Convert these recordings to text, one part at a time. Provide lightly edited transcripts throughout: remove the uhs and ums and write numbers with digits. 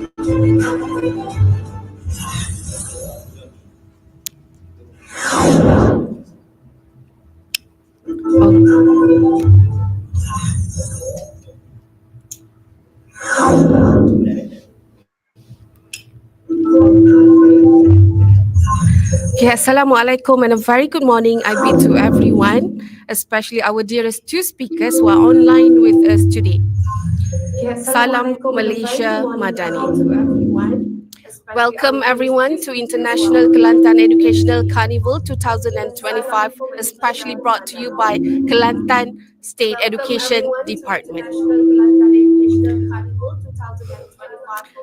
Okay, Assalamualaikum and a very good morning I bid to everyone, especially our dearest two speakers who are online with us today. Salam Malaysia Madani. Welcome everyone to International Kelantan Educational Carnival 2025, especially brought to you by Kelantan State Education Department.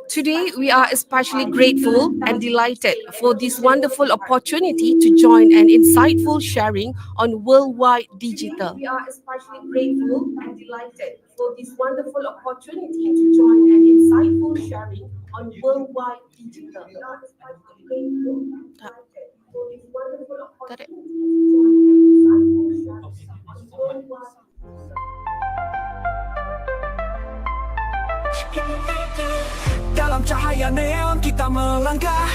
Today, we are especially grateful and delighted for this wonderful opportunity to join an insightful sharing on worldwide digital. We are especially grateful and delighted for this wonderful opportunity to join an insightful sharing on worldwide digital. We are especially grateful and delighted for this wonderful opportunity to join an insightful sharing on worldwide Dalam cahaya neon kita melangkah,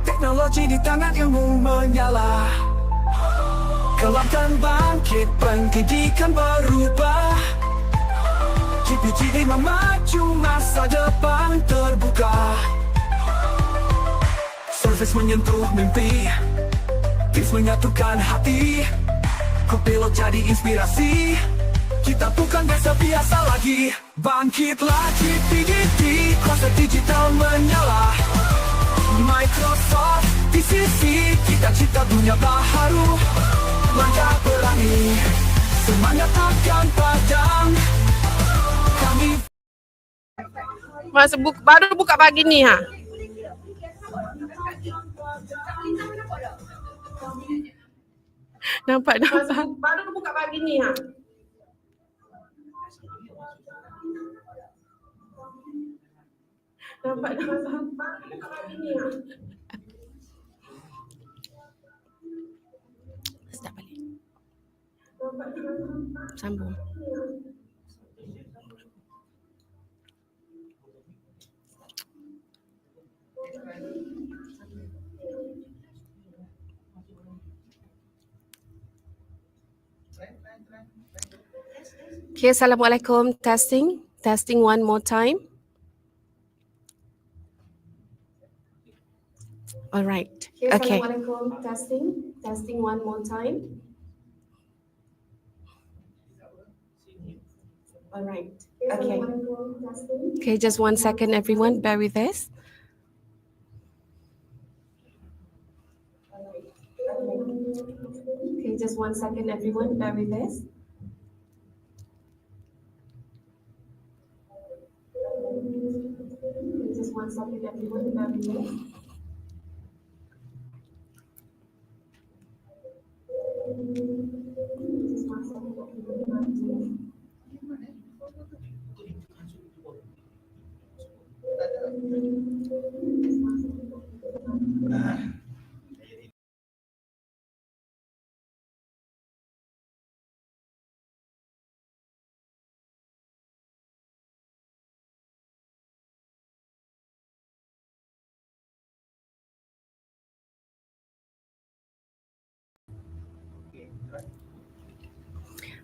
teknologi di tangan ilmu menyala. Kelantan bangkit, pendidikan berubah. GPG memaju, masa depan terbuka. Service menyentuh mimpi, tips menyatukan hati. Kopilot jadi inspirasi, kita bukan biasa-biasa lagi. Bangkitlah GPD, kuasa digital menyala. Microsoft di sisi, kita cipta dunia baru. Langkah berani, semangat akan padam. Kami baru buka pagi ni ha. Nampak. Baru buka pagi ni ha. Nampak buka pagi ni ha. Start balik. Sambung. Okay, Assalamualaikum. Testing one more time. All right. Okay. Assalamualaikum. Testing one more time. All right. Okay. Okay, just 1 second, everyone. Bear with us. Okay, just 1 second, everyone. Bear with us. Just 1 second, everyone. Bear with us. Just 1 second, everyone. Bear with us.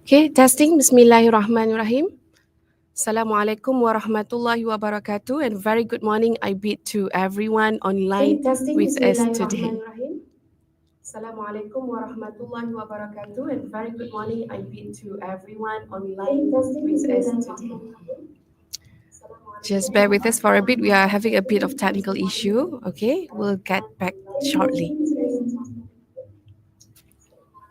Okay, testing. Bismillahirrahmanirrahim. Assalamualaikum warahmatullahi wabarakatuh and very good morning I bid to everyone online with us today. Assalamualaikum warahmatullahi wabarakatuh and very good morning I bid to everyone online with us today. Just bear with us for a bit, we are having a bit of technical issue. Okay, we'll get back shortly.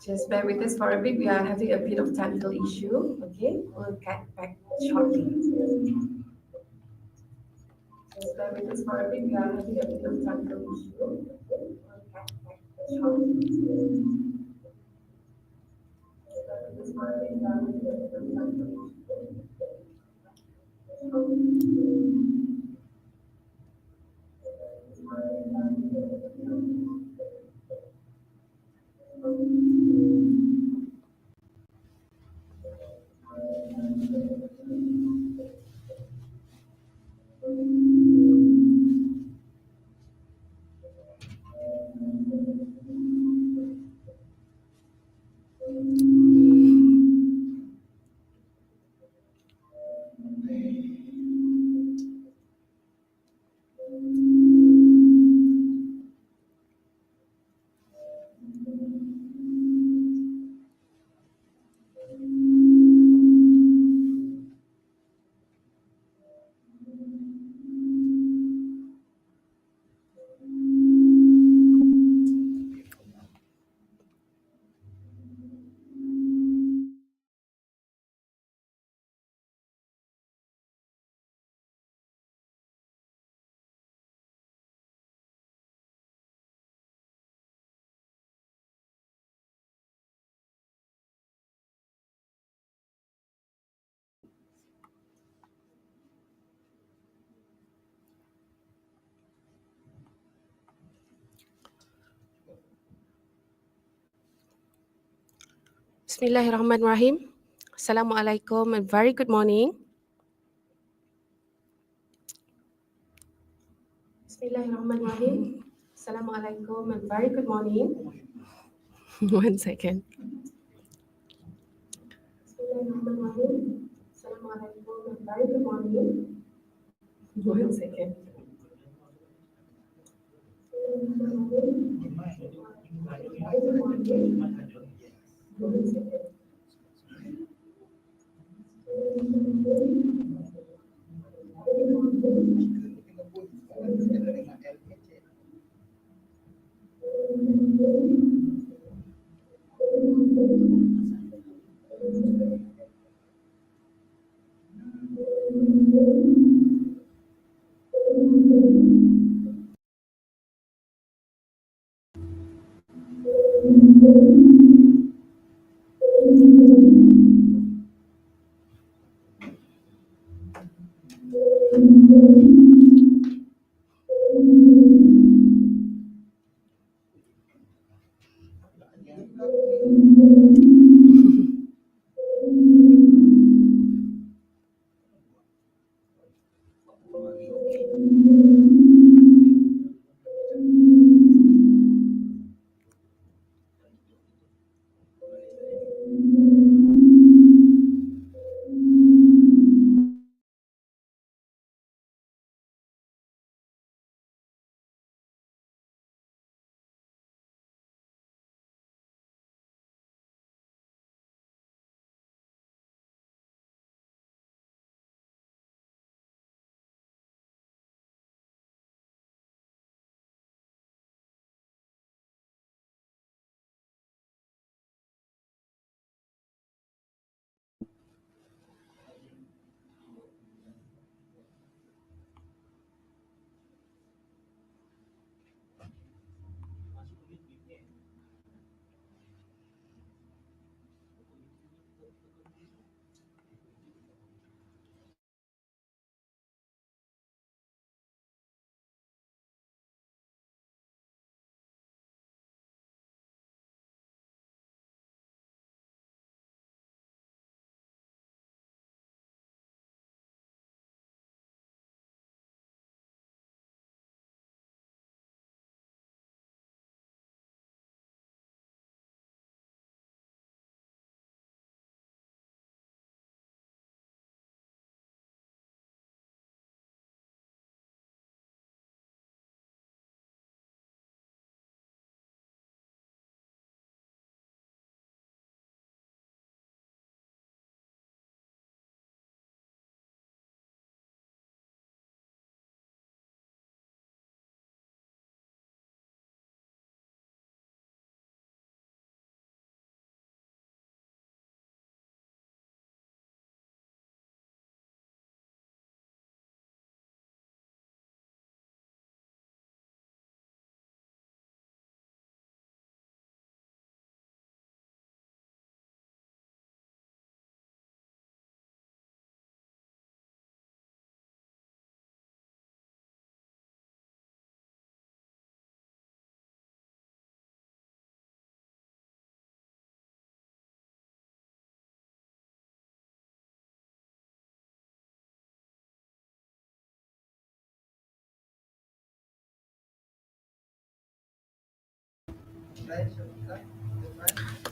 Just bear with us for a bit. We are having a bit of technical issue. Okay, we'll get back shortly. Just bear with us for a bit. We are having a bit of technical issue. Okay, we'll get back shortly. Just bear with us for a bit. We are having a bit of technical issue. Bismillahirrahmanirrahim. Assalamualaikum and very good morning. Bismillahirrahmanirrahim. Assalamualaikum and very good morning. One second. Bismillahirrahmanirrahim. Assalamualaikum and very good morning. One second. One second.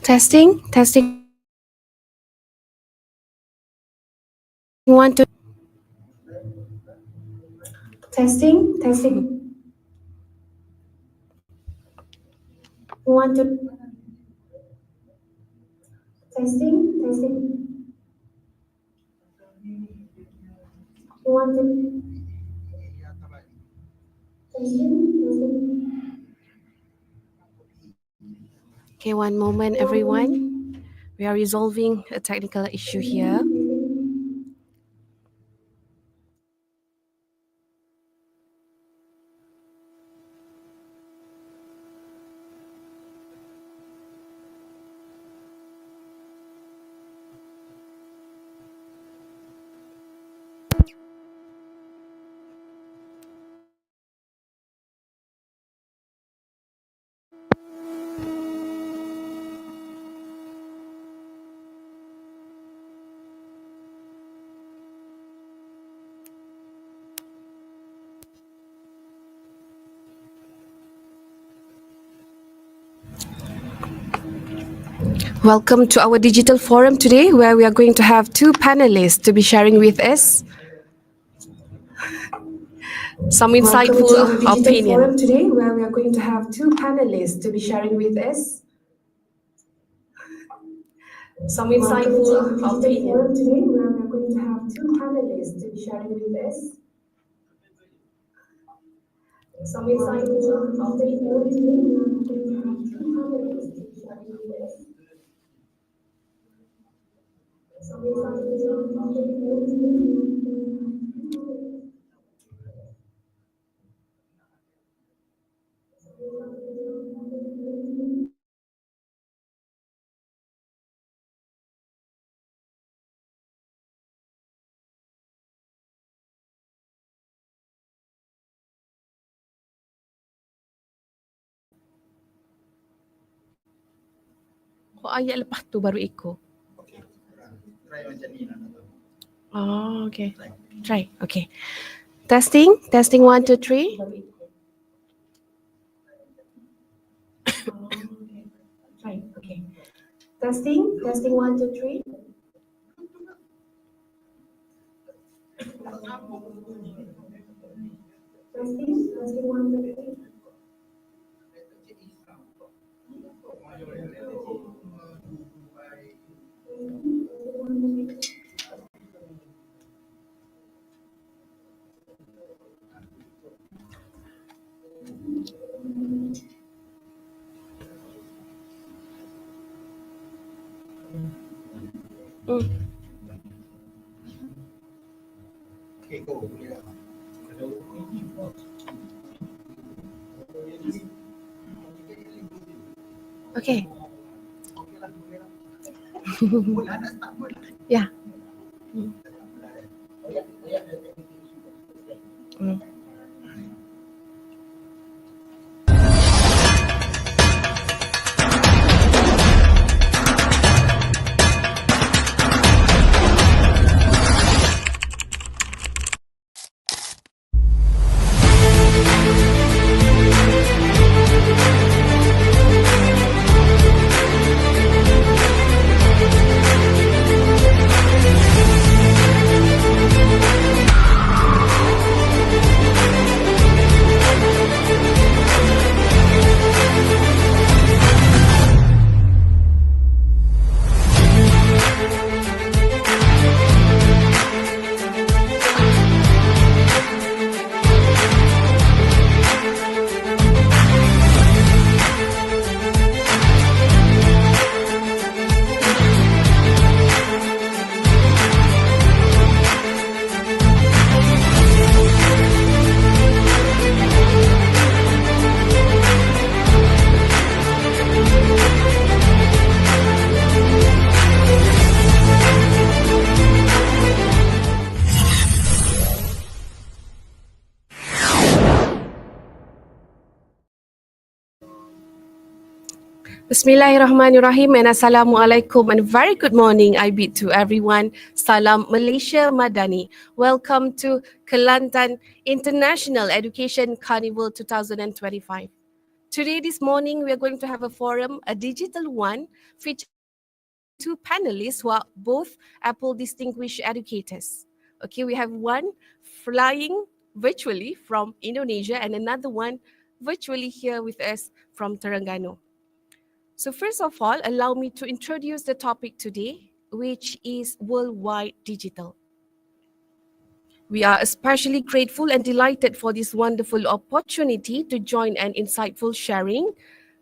Testing, testing. 1, 2. Testing, testing. 1, 2. Testing, testing. 1, 2. Testing, testing. Okay, one moment, everyone. We are resolving a technical issue here. Welcome to our digital forum today, where we are going to have two panelists to be sharing with us some Welcome to insightful our digital opinion. forum today, where we are going to have two panelists to be sharing with us some Welcome to our insightful digital opinion. forum Today, where we are going to have two panelists to be sharing with us some insightful opinion. Today, we are going to have two panelists to be sharing with us some insightful opinion. Kok ayat lepas tu baru echo? Oh, okay. Try. Okay. Testing. Testing 1, 2, 3. Right, okay. Testing 1, 2, 3. Testing 1, 2, 3. Okay. Yeah. Mm. Bismillahirrahmanirrahim and Assalamualaikum and very good morning I bid to everyone. Salam Malaysia Madani. Welcome to Kelantan International Education Carnival 2025. Today, this morning, we are going to have a forum, a digital one, featuring two panelists who are both Apple distinguished educators. Okay, we have one flying virtually from Indonesia and another one virtually here with us from Terengganu. So first of all, allow me to introduce the topic today, which is worldwide digital. We are especially grateful and delighted for this wonderful opportunity to join an insightful sharing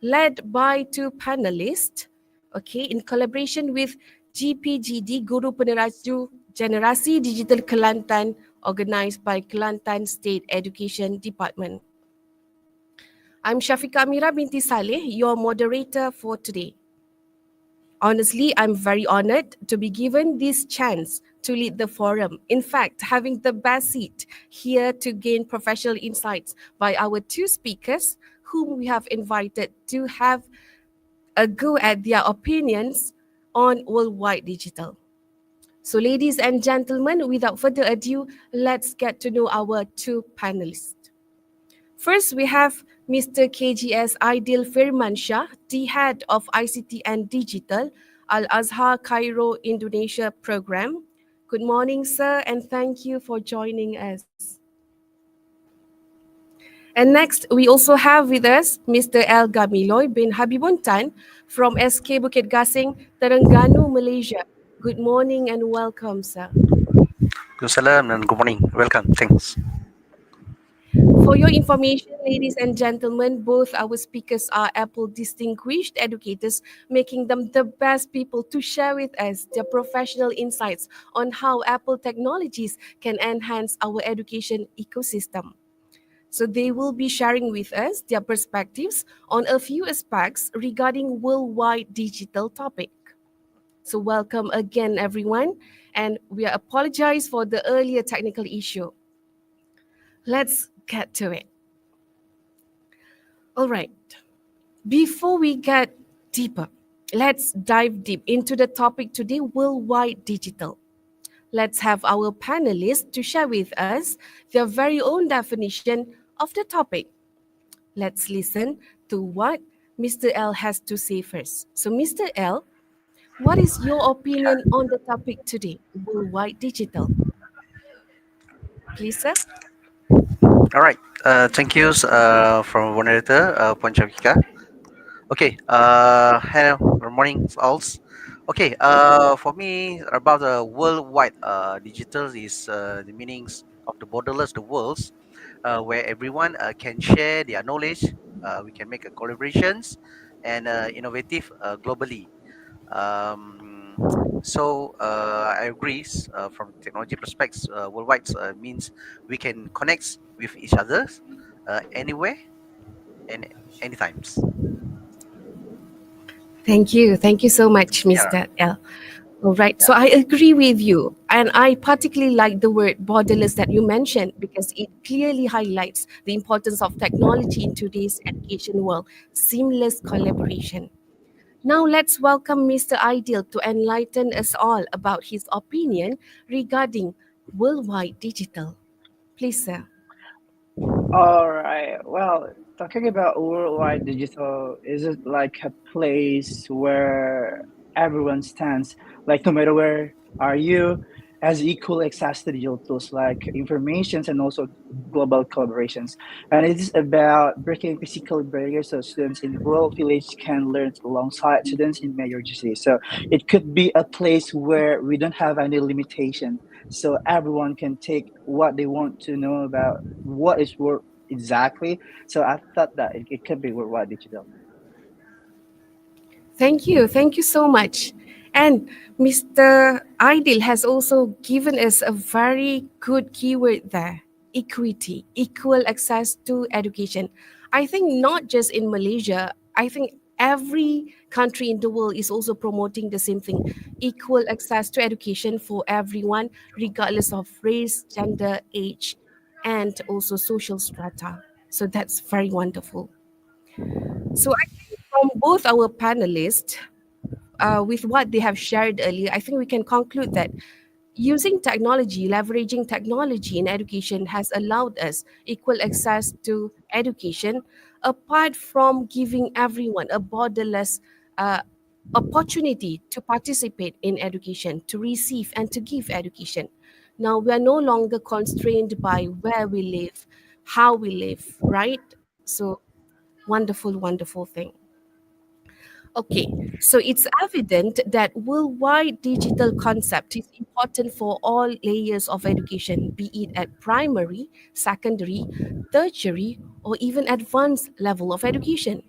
led by two panelists, okay, in collaboration with GPGD, Guru Peneraju Generasi Digital Kelantan, organized by Kelantan State Education Department. I'm Syafiqah Amira binti Saleh, your moderator for today. Honestly, I'm very honored to be given this chance to lead the forum. In fact, having the best seat here to gain professional insights by our two speakers, whom we have invited to have a go at their opinions on worldwide digital. So ladies and gentlemen, without further ado, let's get to know our two panelists. First, we have Mr. KGS Aidil Firmansyah, the head of ICT and Digital, Al Azhar Cairo, Indonesia program. Good morning, sir, and thank you for joining us. And next, we also have with us Mr. El Gamiloy bin Habibuntan from SK Bukit Gasing, Terengganu, Malaysia. Good morning and welcome, sir. Good salam and good morning. Welcome. Thanks. For your information, ladies and gentlemen, both our speakers are Apple distinguished educators, making them the best people to share with us their professional insights on how Apple technologies can enhance our education ecosystem. So they will be sharing with us their perspectives on a few aspects regarding worldwide digital topic. So welcome again, everyone, and we apologize for the earlier technical issue. Let's get to it. All right. Before we get deeper, let's dive deep into the topic today, worldwide digital. Let's have our panelists to share with us their very own definition of the topic. Let's listen to what Mr. L has to say first. So, Mr. L, what is your opinion on the topic today, worldwide digital? Please, sir. All right. Thank you from moderator Ponchavika. Okay. Hello. Good morning, all. Okay. For me, about the worldwide digital is the meanings of the borderless the worlds, where everyone can share their knowledge. We can make collaborations and innovative globally. Um, I agree. From technology perspectives, worldwide means we can connect with each other anywhere and anytimes. Thank you. Thank you so much, Yeah, Mr. L. All right. yeah. So I agree with you. And I particularly like the word borderless that you mentioned because it clearly highlights the importance of technology in today's education world, seamless collaboration. Now let's welcome Mr. Ideal to enlighten us all about his opinion regarding worldwide digital. Please, sir. All right. Well, talking about worldwide digital, is it like a place where everyone stands, like no matter where are you, has equal access to digital tools like informations and also global collaborations. And it is about breaking physical barriers so students in rural village can learn alongside students in major cities. So it could be a place where we don't have any limitation. So everyone can take what they want to know about what is work exactly. So I thought that it could be worldwide digital. Thank you. Thank you so much. And Mr. Ideal has also given us a very good keyword there, equity, equal access to education. I think not just in Malaysia, I think every country in the world is also promoting the same thing, equal access to education for everyone, regardless of race, gender, age, and also social strata. So that's very wonderful. So I think from both our panelists, with what they have shared earlier, I think we can conclude that using technology, leveraging technology in education has allowed us equal access to education, apart from giving everyone a borderless uh, opportunity to participate in education, to receive and to give education. Now we are no longer constrained by where we live, how we live, right? So wonderful, wonderful thing. Okay, so it's evident that worldwide digital concept is important for all layers of education, be it at primary, secondary, tertiary, or even advanced level of education.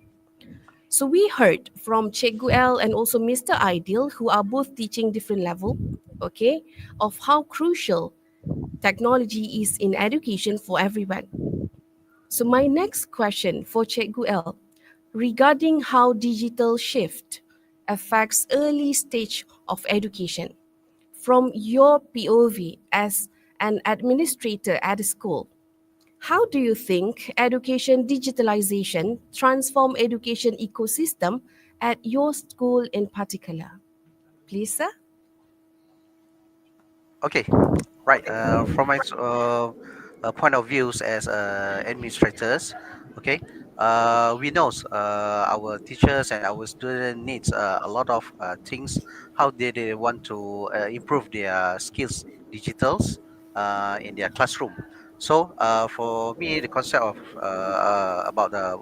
So we heard from Cikgu L and also Mr. Ideal, who are both teaching different level, okay, of how crucial technology is in education for everyone. So my next question for Cikgu L regarding how digital shift affects early stage of education from your POV as an administrator at a school. How do you think education digitalization transform education ecosystem at your school in particular? Please, sir. Okay. Right. From my point of views as administrators, okay. we know our teachers and our student needs a lot of things how they want to improve their skills digitals in their classroom. So for me the concept of about the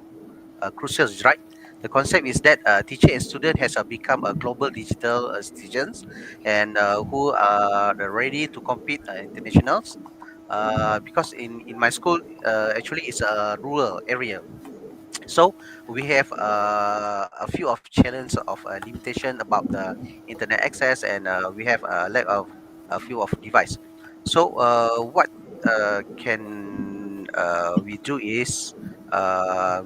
crucial, right? The concept is that teacher and student has become a global digital citizens and who are ready to compete internationals. Because in my school, actually, it's a rural area, so we have a few of challenge of limitation about the internet access, and we have a lack of a few of device. So what can we do is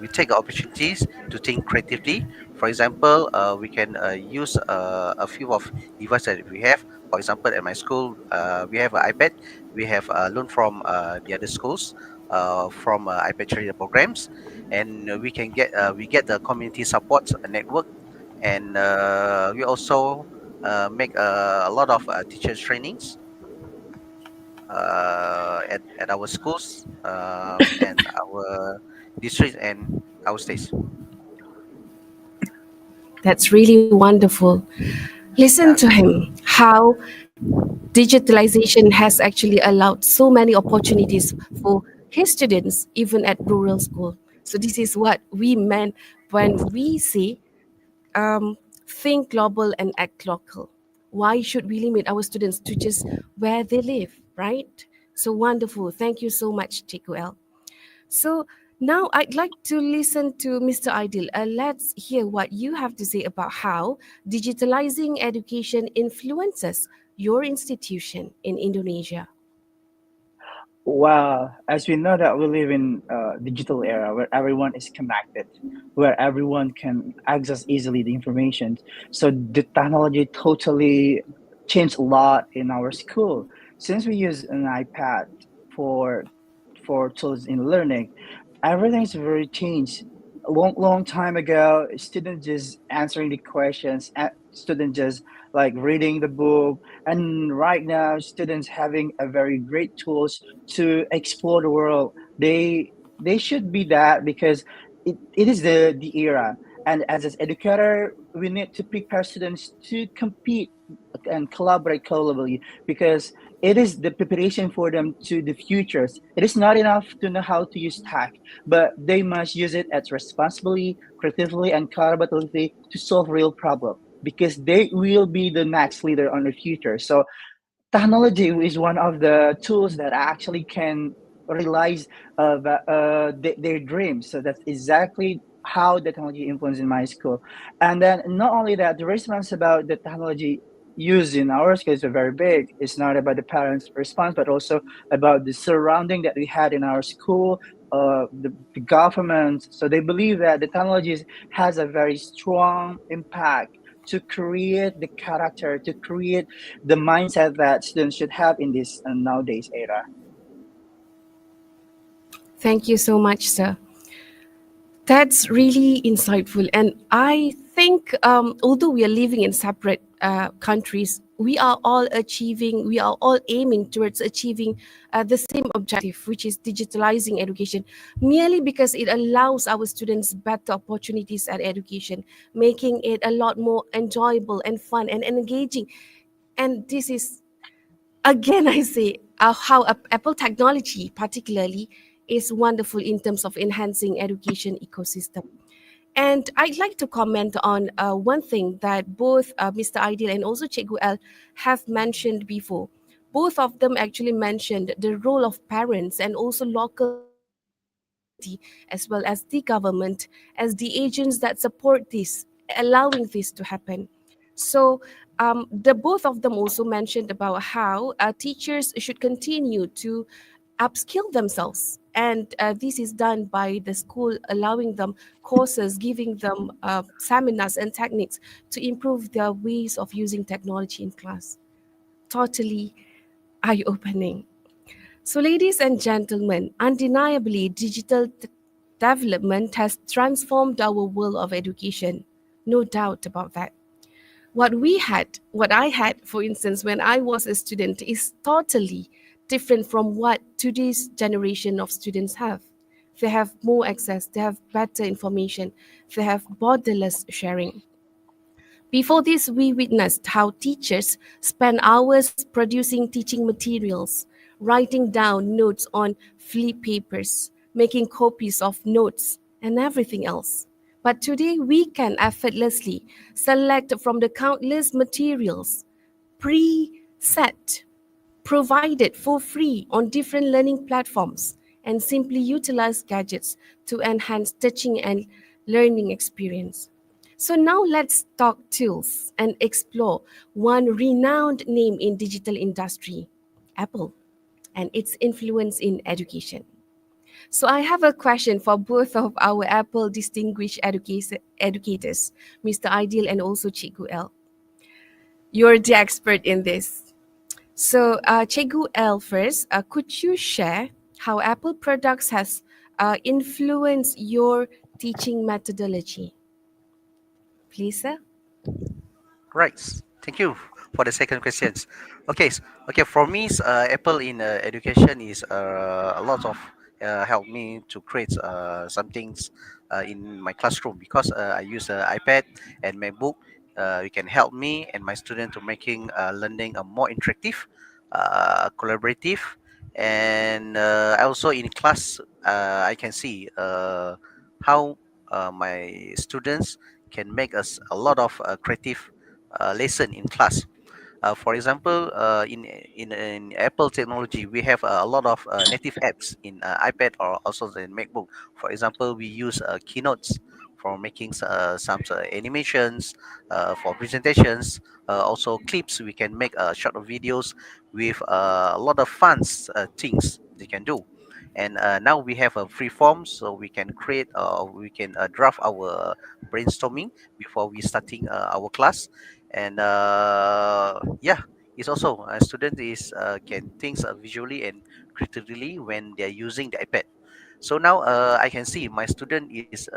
we take opportunities to think creatively. For example, we can use a few of devices that we have. For example, at my school, we have an ipad. We have learned from the other schools from ipad trainer programs, and we get the community support network, and we also make a lot of teachers trainings at our schools and our district and our states. That's really wonderful. Listen Yeah. to him, how digitalization has actually allowed so many opportunities for his students, even at rural school. So, this is what we meant when we say think global and act local. Why should we limit our students to just where they live, right? So wonderful. Thank you so much, TQL. So now I'd like to listen to Mr. Aidil. Let's hear what you have to say about how digitalizing education influences your institution in Indonesia. Well, as we know that we live in a digital era where everyone is connected, where everyone can access easily the information. So the technology totally changed a lot in our school. Since we use an iPad for for tools in learning, everything's very changed. A long time ago, students just answering the questions, students just like reading the book, and right now students having a very great tools to explore the world. They should be that because it is the era, and as an educator we need to prepare students to compete and collaborate globally because it is the preparation for them to the futures. It is not enough to know how to use tech, but they must use it as responsibly, creatively, and collaboratively to solve real problems because they will be the next leader on the future. So technology is one of the tools that actually can realize their dreams. So that's exactly how the technology influenced in my school. And then not only that, the response about the technology used in our schools are very big. It's not about the parents' response, but also about the surrounding that we had in our school, the government. So they believe that the technologies has a very strong impact to create the character, to create the mindset that students should have in this nowadays era. Thank you so much, sir. That's really insightful. And I think, although we are living in separate countries, we are all aiming towards achieving the same objective, which is digitalizing education, merely because it allows our students better opportunities at education, making it a lot more enjoyable and fun and engaging. And this is, again, I say, how Apple technology, particularly, is wonderful in terms of enhancing education ecosystem. And I'd like to comment on one thing that both Mr. Ideal and also Cikgu L have mentioned before. Both of them actually mentioned the role of parents and also local community, as well as the government, as the agents that support this, allowing this to happen. So the both of them also mentioned about how teachers should continue to upskill themselves, and this is done by the school allowing them courses, giving them seminars and techniques to improve their ways of using technology in class. Totally eye-opening. So, ladies and gentlemen, undeniably, digital development has transformed our world of education. No doubt about that. What I had, for instance, when I was a student, is totally different from what today's generation of students have. They have more access, they have better information, they have borderless sharing. Before this, we witnessed how teachers spend hours producing teaching materials, writing down notes on flip papers, making copies of notes, and everything else. But today, we can effortlessly select from the countless materials preset provided for free on different learning platforms and simply utilize gadgets to enhance teaching and learning experience. So now let's talk tools and explore one renowned name in digital industry, Apple, and its influence in education. So I have a question for both of our Apple distinguished educators, Mr. Ideal and also Cikgu L. You're the expert in this. So, Cikgu L first, could you share how Apple products has influenced your teaching methodology? Please, sir. Right. Thank you for the second questions. Okay. Okay. For me, Apple in education is a lot of help me to create some things in my classroom because I use iPad and MacBook. It can help me and my student to making learning a more interactive, collaborative, and also in class I can see how my students can make us a lot of creative lesson in class. For example, in Apple technology, we have a lot of native apps in iPad or also the MacBook. For example, we use keynotes for making some animations for presentations. Also, clips we can make short videos with a lot of fun things they can do. And now we have a free form, so we can create, we can draft our brainstorming before we starting our class. And yeah, it's also a student is can think visually and critically when they're using the iPad. So now I can see my student is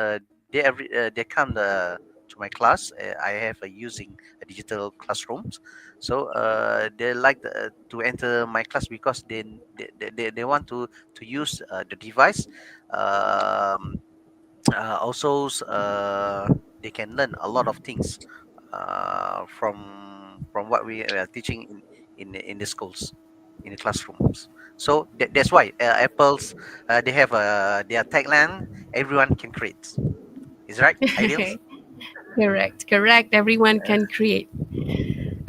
they come to my class. I have using digital classrooms, so they like to enter my class because they want to use the device. Um, Also, they can learn a lot of things from what we are teaching in the schools, in the classrooms. So that's why Apple's they have their tagline: "Everyone can create." Is right, ideals? Correct, correct. Everyone can create.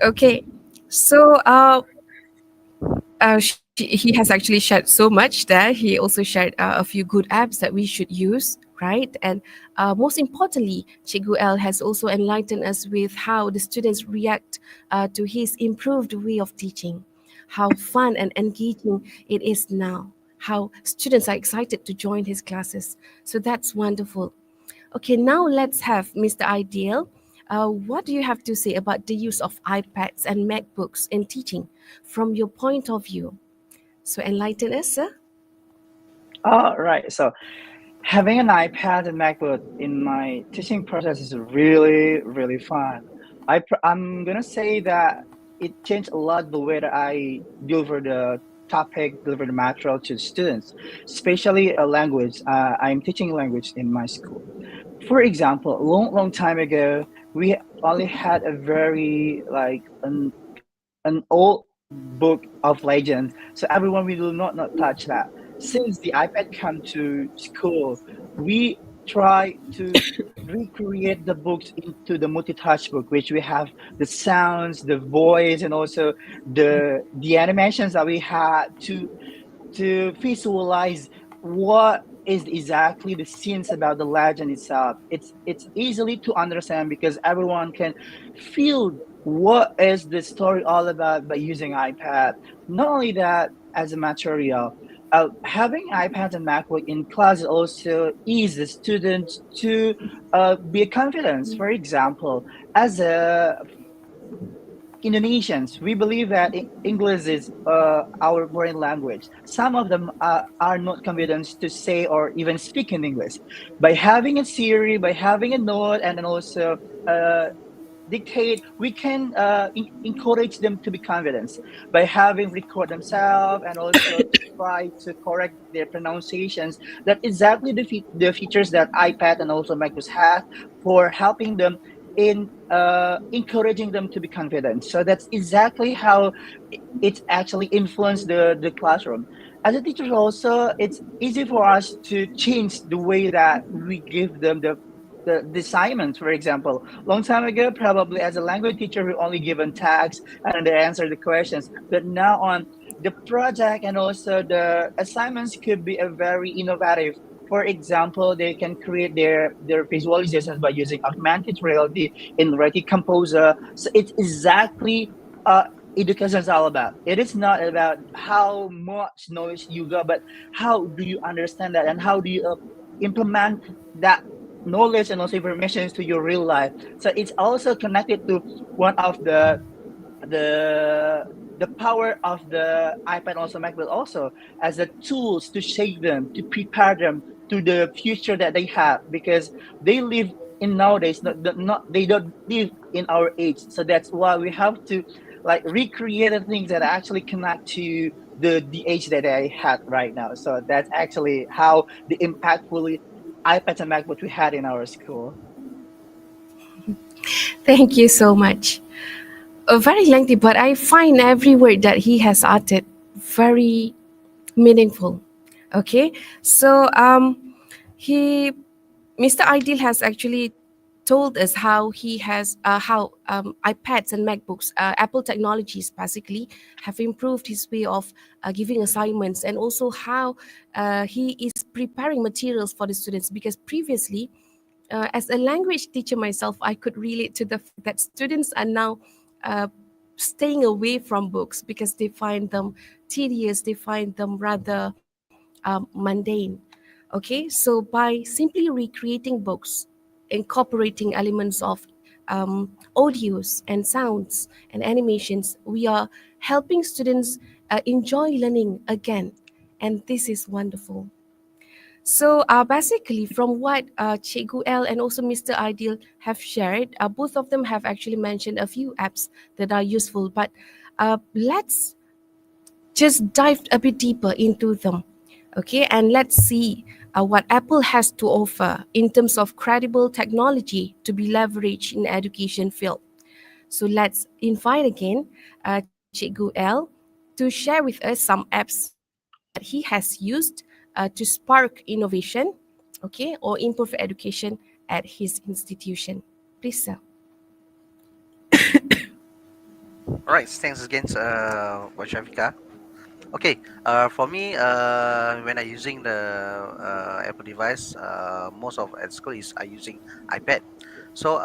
Okay, so he has actually shared so much there. He also shared a few good apps that we should use, right? And most importantly, Cikgu L has also enlightened us with how the students react to his improved way of teaching, how fun and engaging it is now, how students are excited to join his classes. So that's wonderful. Okay, now let's have Mr. Ideal. What do you have to say about the use of iPads and MacBooks in teaching from your point of view? So enlighten us, sir. All right. So having an iPad and MacBook in my teaching process is really, really fun. I'm gonna say that it changed a lot the way that I deliver the topic, deliver the material to the students, especially a language. I'm teaching language in my school. For example, a long, long time ago, we only had a very like an old book of legends. So everyone we will not touch that. Since the iPad come to school, we try to recreate the books into the multi-touch book, which we have the sounds, the voice, and also the animations that we had to visualize what is exactly the scenes about the legend itself. It's easily to understand because everyone can feel what is the story all about by using iPad. Not only that, as a material, having iPad and MacBook in class also ease the students to be confident. For example, as a Indonesians, we believe that English is our foreign language. Some of them are not confident to say or even speak in English. By having a Siri, by having a note, and then also uh, dictate, we can encourage them to be confident by having record themselves and also try to correct their pronunciations. That exactly the features that iPad and also MacBooks have for helping them in encouraging them to be confident. So that's exactly how it's actually influenced the classroom. As a teacher also, it's easy for us to change the way that we give them the assignments. For example, long time ago, probably as a language teacher, we only given tags and they answer the questions. But now on, the project and also the assignments could be a very innovative. For example, they can create their visualizations by using augmented reality in Ready Composer. So it's exactly uh, education is all about. It is not about how much knowledge you got, but how do you understand that and how do you implement that knowledge and also information to your real life. So it's also connected to one of the the power of the iPad also MacBook also as a tools to shape them, to prepare them to the future that they have because they live in nowadays, not they don't live in our age. So that's why we have to like recreate the things that actually connect to the age that I had right now. So that's actually how the impactful iPads and MacBooks we had in our school. Thank you so much. Very lengthy, but I find every word that he has uttered very meaningful. Okay, so he Mr. Ideal has actually told us how he has how iPads and MacBooks, Apple technologies basically have improved his way of giving assignments, and also how he is preparing materials for the students. Because previously, as a language teacher myself, I could relate to the fact that students are now uh, staying away from books because they find them tedious, they find them rather mundane. Okay, so by simply recreating books, incorporating elements of audios and sounds and animations, we are helping students enjoy learning again. And this is wonderful. So basically, from what Cikgu L and also Mr. Ideal have shared, both of them have actually mentioned a few apps that are useful. But let's just dive a bit deeper into them, okay? And let's see what Apple has to offer in terms of credible technology to be leveraged in education field. So let's invite again Cikgu L to share with us some apps that he has used to spark innovation, okay, or improve education at his institution. Please, sir. All right, thanks again, Wajavika. Okay, for me, when I using the Apple device, most of at school is I using iPad. So,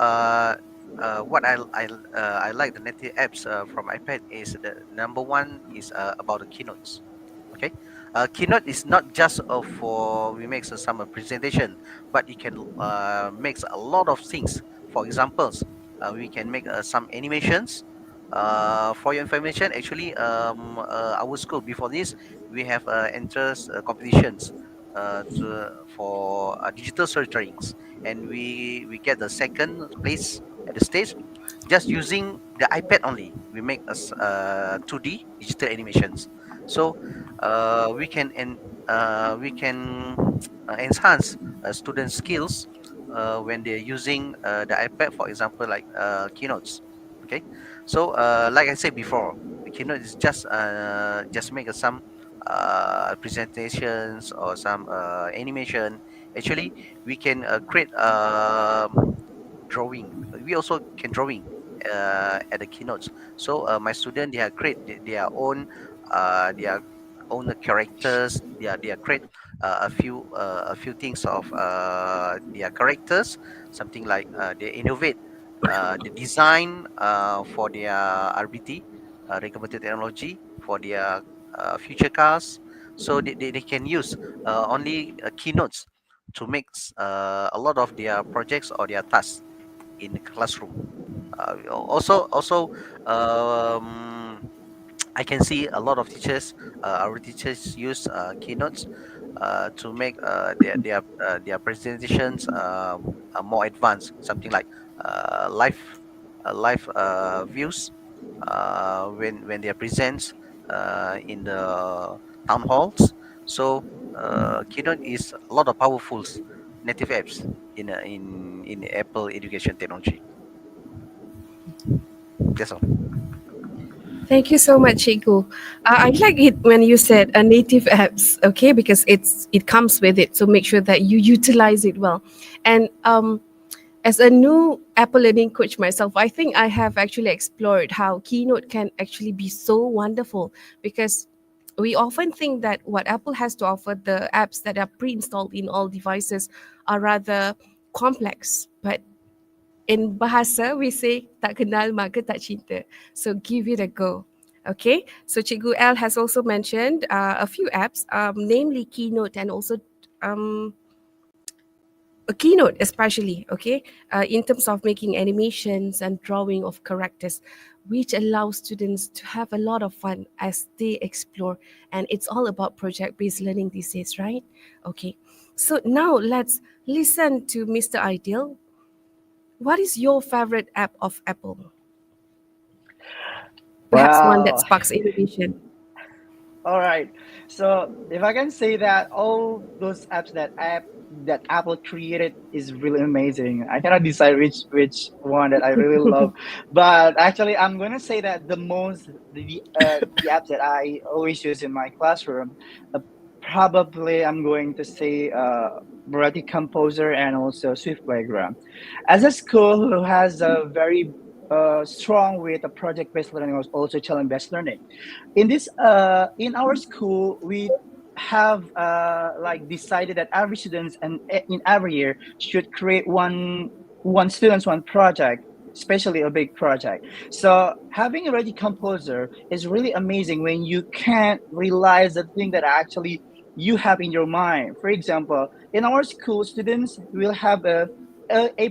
what I like the native apps from iPad is the number one is about the keynotes. Okay, keynote is not just for we make some presentation, but it can makes a lot of things. For examples, we can make some animations. For your information, actually, our school before this we have entrance competitions for digital storytellings, and we get the second place at the stage just using the iPad only. We make us 2D digital animations, so we can enhance student skills when they're using the iPad, for example, like keynotes. Okay, so like I said before, the keynote is just make some presentations or some animation. Actually, we can create drawing. We also can drawing at the keynotes. So my student they are create their own characters. They are create a few things of their characters. Something like they innovate the design for their RBT, recommended technology for their future cars. So they can use only keynotes to make a lot of their projects or their tasks in the classroom. Also, um, I can see a lot of teachers, our teachers use keynotes to make their presentations more advanced, something like live. live views when they are present in the town halls. So Keynote is a lot of powerful native apps in Apple education technology. That's all. Thank you so much, Chiku. I like it when you said native apps, okay, because it comes with it. So make sure that you utilize it well. And as a new Apple Learning coach myself, I think I have actually explored how Keynote can actually be so wonderful because we often think that what Apple has to offer, the apps that are pre-installed in all devices, are rather complex. But in bahasa, we say tak kenal maka tak cinta. So give it a go. Okay, so Cikgu L has also mentioned a few apps, namely Keynote and also um, a Keynote especially, okay, in terms of making animations and drawing of characters, which allows students to have a lot of fun as they explore. And it's all about project-based learning these days, right? Okay, so now let's listen to Mr. Ideal. What is your favorite app of Apple? Perhaps one that Wow. sparks innovation. All right. So if I can say that all those apps that Apple created is really amazing. I cannot decide which one that I really love, but actually I'm gonna say that the apps that I always use in my classroom, uh, probably I'm going to say Variety Composer and also Swift Playground. As a school who has a very strong with a project-based learning, also challenge-based learning in our school we have like decided that every students and in every year should create one students one project, especially a big project. So having a ready composer is really amazing when you can't realize the thing that actually you have in your mind. For example, in our school students will have a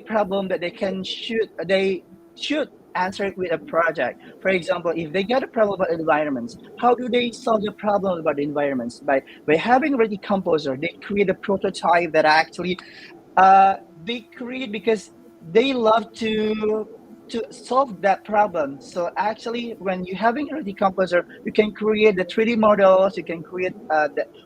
problem that they should answer it with a project. For example, if they get a problem about environments, how do they solve the problem about the environments? By having already composer, they create a prototype that actually they create because they love to solve that problem. So actually, when you having a decomposer, you can create the 3D models. You can create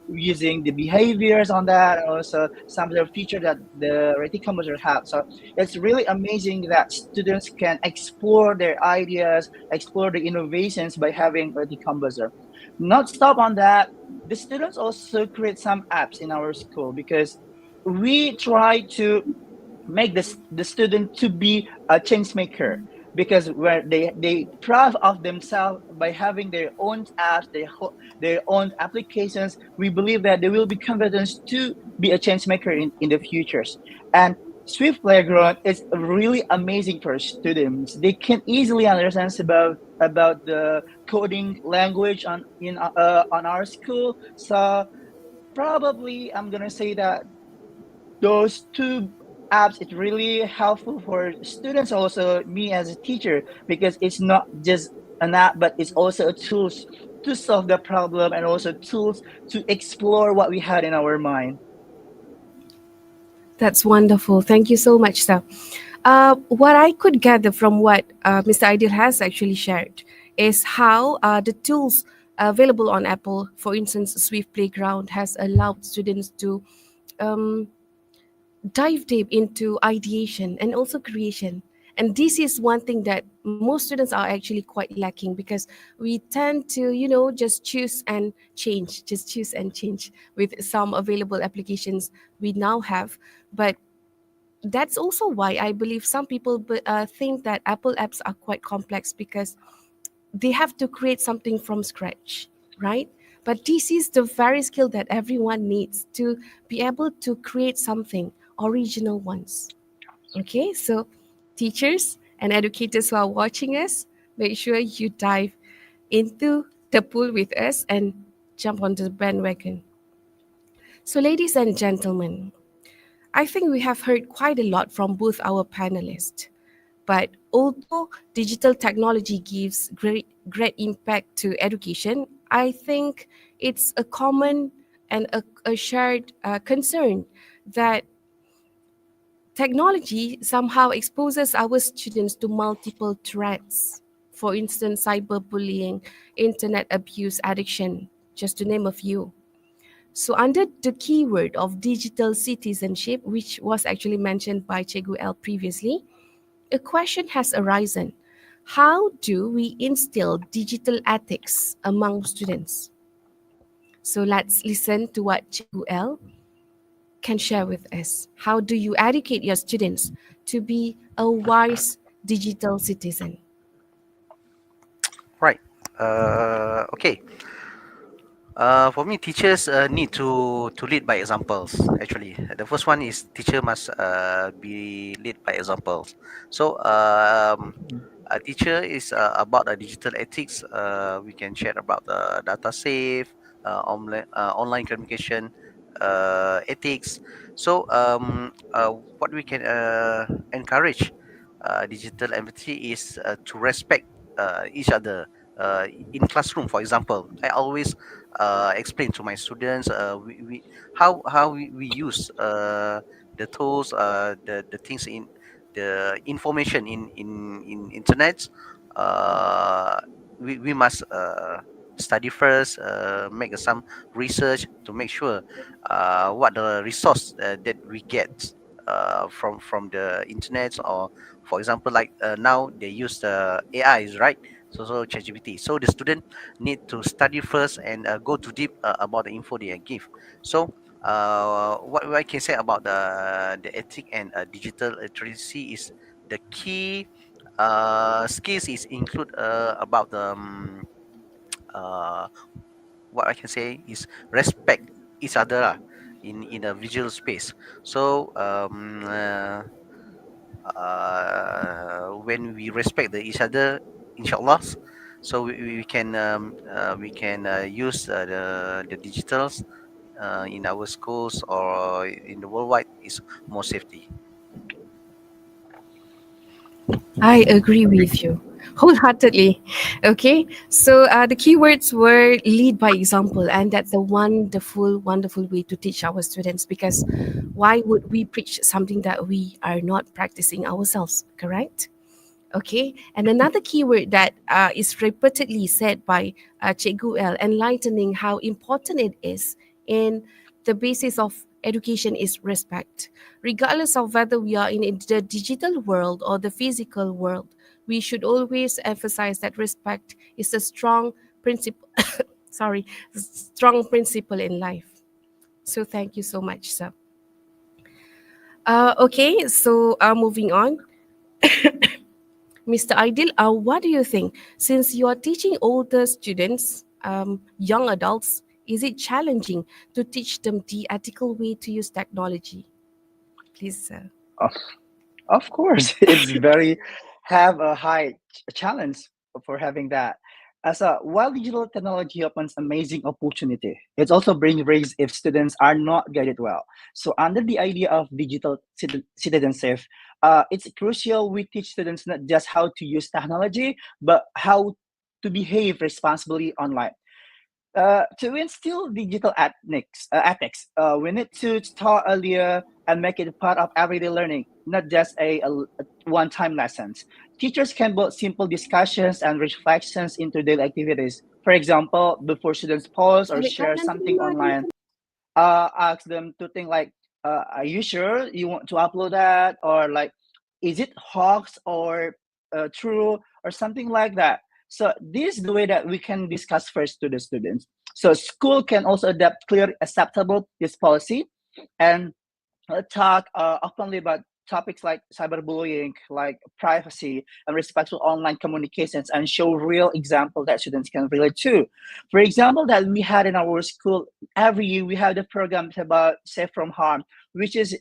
using the behaviors on that, and also some of the feature that the decomposer have. So it's really amazing that students can explore their ideas, explore the innovations by having a decomposer. Not stop on that. The students also create some apps in our school because we try to make the student to be a change maker because where they proud of themselves by having their own apps, their own applications. We believe that they will be confident to be a change maker in the futures. And Swift Playground is really amazing for students. They can easily understand about the coding language on our school. So probably I'm gonna say that those two apps it's really helpful for students, also me as a teacher, because it's not just an app but it's also a tools to solve the problem and also tools to explore what we had in our mind. That's wonderful. Thank you so much, sir. What I could gather from what Mr. Ideal has actually shared is how the tools available on Apple, for instance, Swift Playground, has allowed students to um, dive deep into ideation and also creation. And this is one thing that most students are actually quite lacking because we tend to, just choose and change, just choose and change with some available applications we now have. But that's also why I believe some people think that Apple apps are quite complex because they have to create something from scratch, right? But this is the very skill that everyone needs to be able to create something original ones. Okay, so teachers and educators who are watching us, make sure you dive into the pool with us and jump onto the bandwagon. So, ladies and gentlemen, I think we have heard quite a lot from both our panelists. But although digital technology gives great impact to education, I think it's a common and a shared concern that Technology somehow exposes our students to multiple threats. For instance, cyberbullying, internet abuse, addiction, just to name a few. So, under the keyword of digital citizenship, which was actually mentioned by Chegu L previously, a question has arisen. How do we instill digital ethics among students? So, let's listen to what Chegu L can share with us. How do you educate your students to be a wise digital citizen? Right. Okay. For me, teachers need to lead by examples. Actually, the first one is teacher must be lead by examples. So, a teacher is about digital ethics. We can share about data safe, online communication, ethics. So, what we can encourage digital empathy is to respect each other. In classroom, for example, I always explain to my students we use the tools, the things in the information in internet. uh, we must study first, make some research to make sure what the resource that we get from the internet, or for example, like now they use the AIs, right? So ChatGPT. So the student need to study first and go too deep about the info they give. So what I can say about the ethic and digital literacy is the key skills is include about the uh, what I can say is respect each other lah, in a visual space. So when we respect each other, inshallah, so we can use the digitals in our schools or in the worldwide is more safety. I agree with you wholeheartedly. Okay, so the keywords were lead by example, and that's a wonderful, wonderful way to teach our students, because why would we preach something that we are not practicing ourselves, correct? Okay, and another keyword that is repeatedly said by Cikgu L, enlightening how important it is in the basis of education is respect. Regardless of whether we are in the digital world or the physical world, we should always emphasize that respect is a strong principle. Sorry, strong principle in life. So thank you so much, sir. Okay, so moving on. Mr. Aidil, what do you think? Since you are teaching older students, young adults, is it challenging to teach them the ethical way to use technology? Please, sir. Of, of course, it's very have a high challenge for having that. As a while digital technology opens amazing opportunity, it also brings risks if students are not guided well. So under the idea of digital citizenship, it's crucial we teach students not just how to use technology, but how to behave responsibly online. To instill digital ethics, we need to start earlier and make it part of everyday learning, not just a one-time lessons. Teachers can build simple discussions and reflections into daily activities. For example, before students post or share something online, ask them to think like, are you sure you want to upload that, or like, is it hoax or true or something like that. So this is the way that we can discuss first to the students. So school can also adapt clear acceptable this policy and talk openly about topics like cyberbullying, like privacy and respectful online communications, and show real example that students can relate to. For example, that we had in our school every year, we have the programs about safe from harm, which is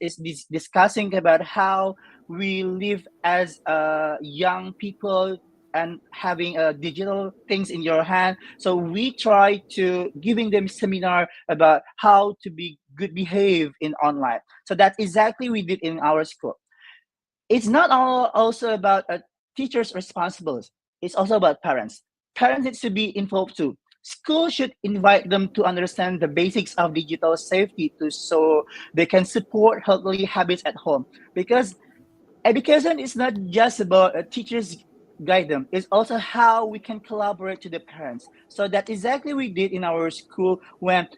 discussing about how we live as young people and having digital things in your hand. So we try to giving them seminar about how to be good behave in online. So that's exactly we did in our school. It's not all also about teachers' responsibilities. It's also about parents. Parents need to be involved too. School should invite them to understand the basics of digital safety to so they can support healthy habits at home. Because education is not just about teachers guide them, it's also how we can collaborate to the parents. So that exactly we did in our school when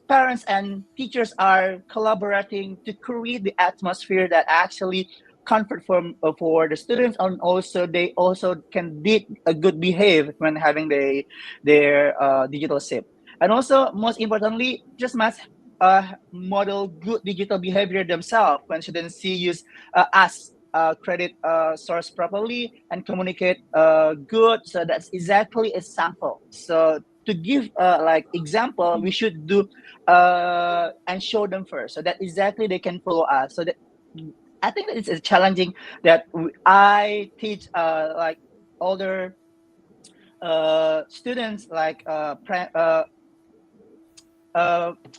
parents and teachers are collaborating to create the atmosphere that actually comfort for the students, and also they also can did a good behave when having their digital SIP. And also most importantly, just must model good digital behavior themselves when students see use as credit source properly and communicate good. So that's exactly a sample. So to give like example, we should do and show them first, so that exactly they can follow us. So that I think that it's challenging that I teach like older students like uh,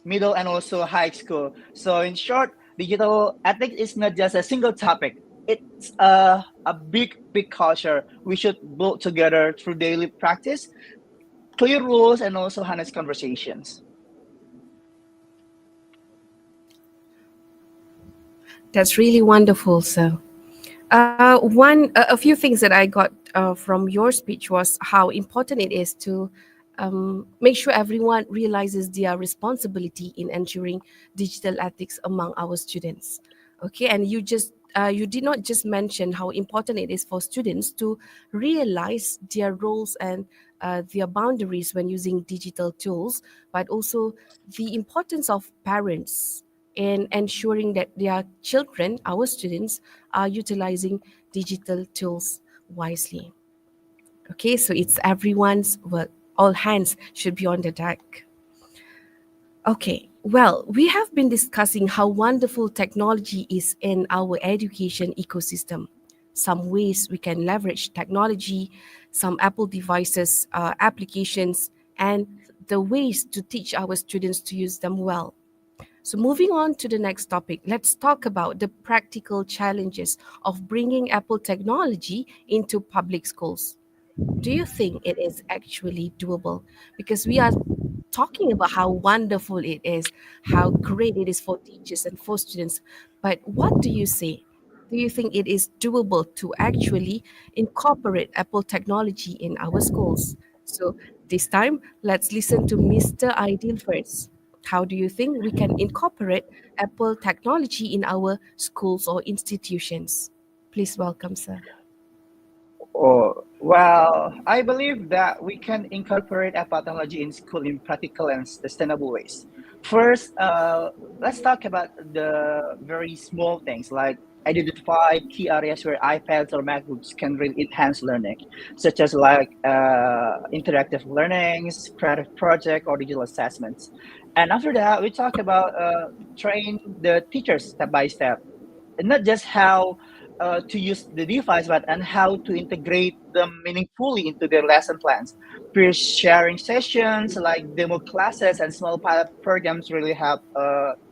middle and also high school. So in short, digital ethics is not just a single topic. It's a big culture we should build together through daily practice, clear rules, and also honest conversations. That's really wonderful, sir. A few things that I got from your speech was how important it is to make sure everyone realizes their responsibility in ensuring digital ethics among our students. Okay, and you did not just mention how important it is for students to realize their roles and their boundaries when using digital tools, but also the importance of parents in ensuring that their children, our students, are utilizing digital tools wisely. Okay, so it's everyone's work. All hands should be on the deck. Okay, well, we have been discussing how wonderful technology is in our education ecosystem. Some ways we can leverage technology, some Apple devices, applications, and the ways to teach our students to use them well. So, moving on to the next topic, let's talk about the practical challenges of bringing Apple technology into public schools. Do you think it is actually doable? Because we are talking about how wonderful it is, how great it is for teachers and for students. But what do you say? Do you think it is doable to actually incorporate Apple technology in our schools? So this time, let's listen to Mr. Ideal first. How do you think we can incorporate Apple technology in our schools or institutions? Please welcome, sir. Oh, well, I believe that we can incorporate Apple technology in school in practical and sustainable ways. First, let's talk about the very small things like identify key areas where iPads or MacBooks can really enhance learning, such as like interactive learnings, creative project, or digital assessments. And after that, we talk about train the teachers step by step, and not just how to use the device, but and how to integrate them meaningfully into their lesson plans. Peer sharing sessions like demo classes and small pilot programs really help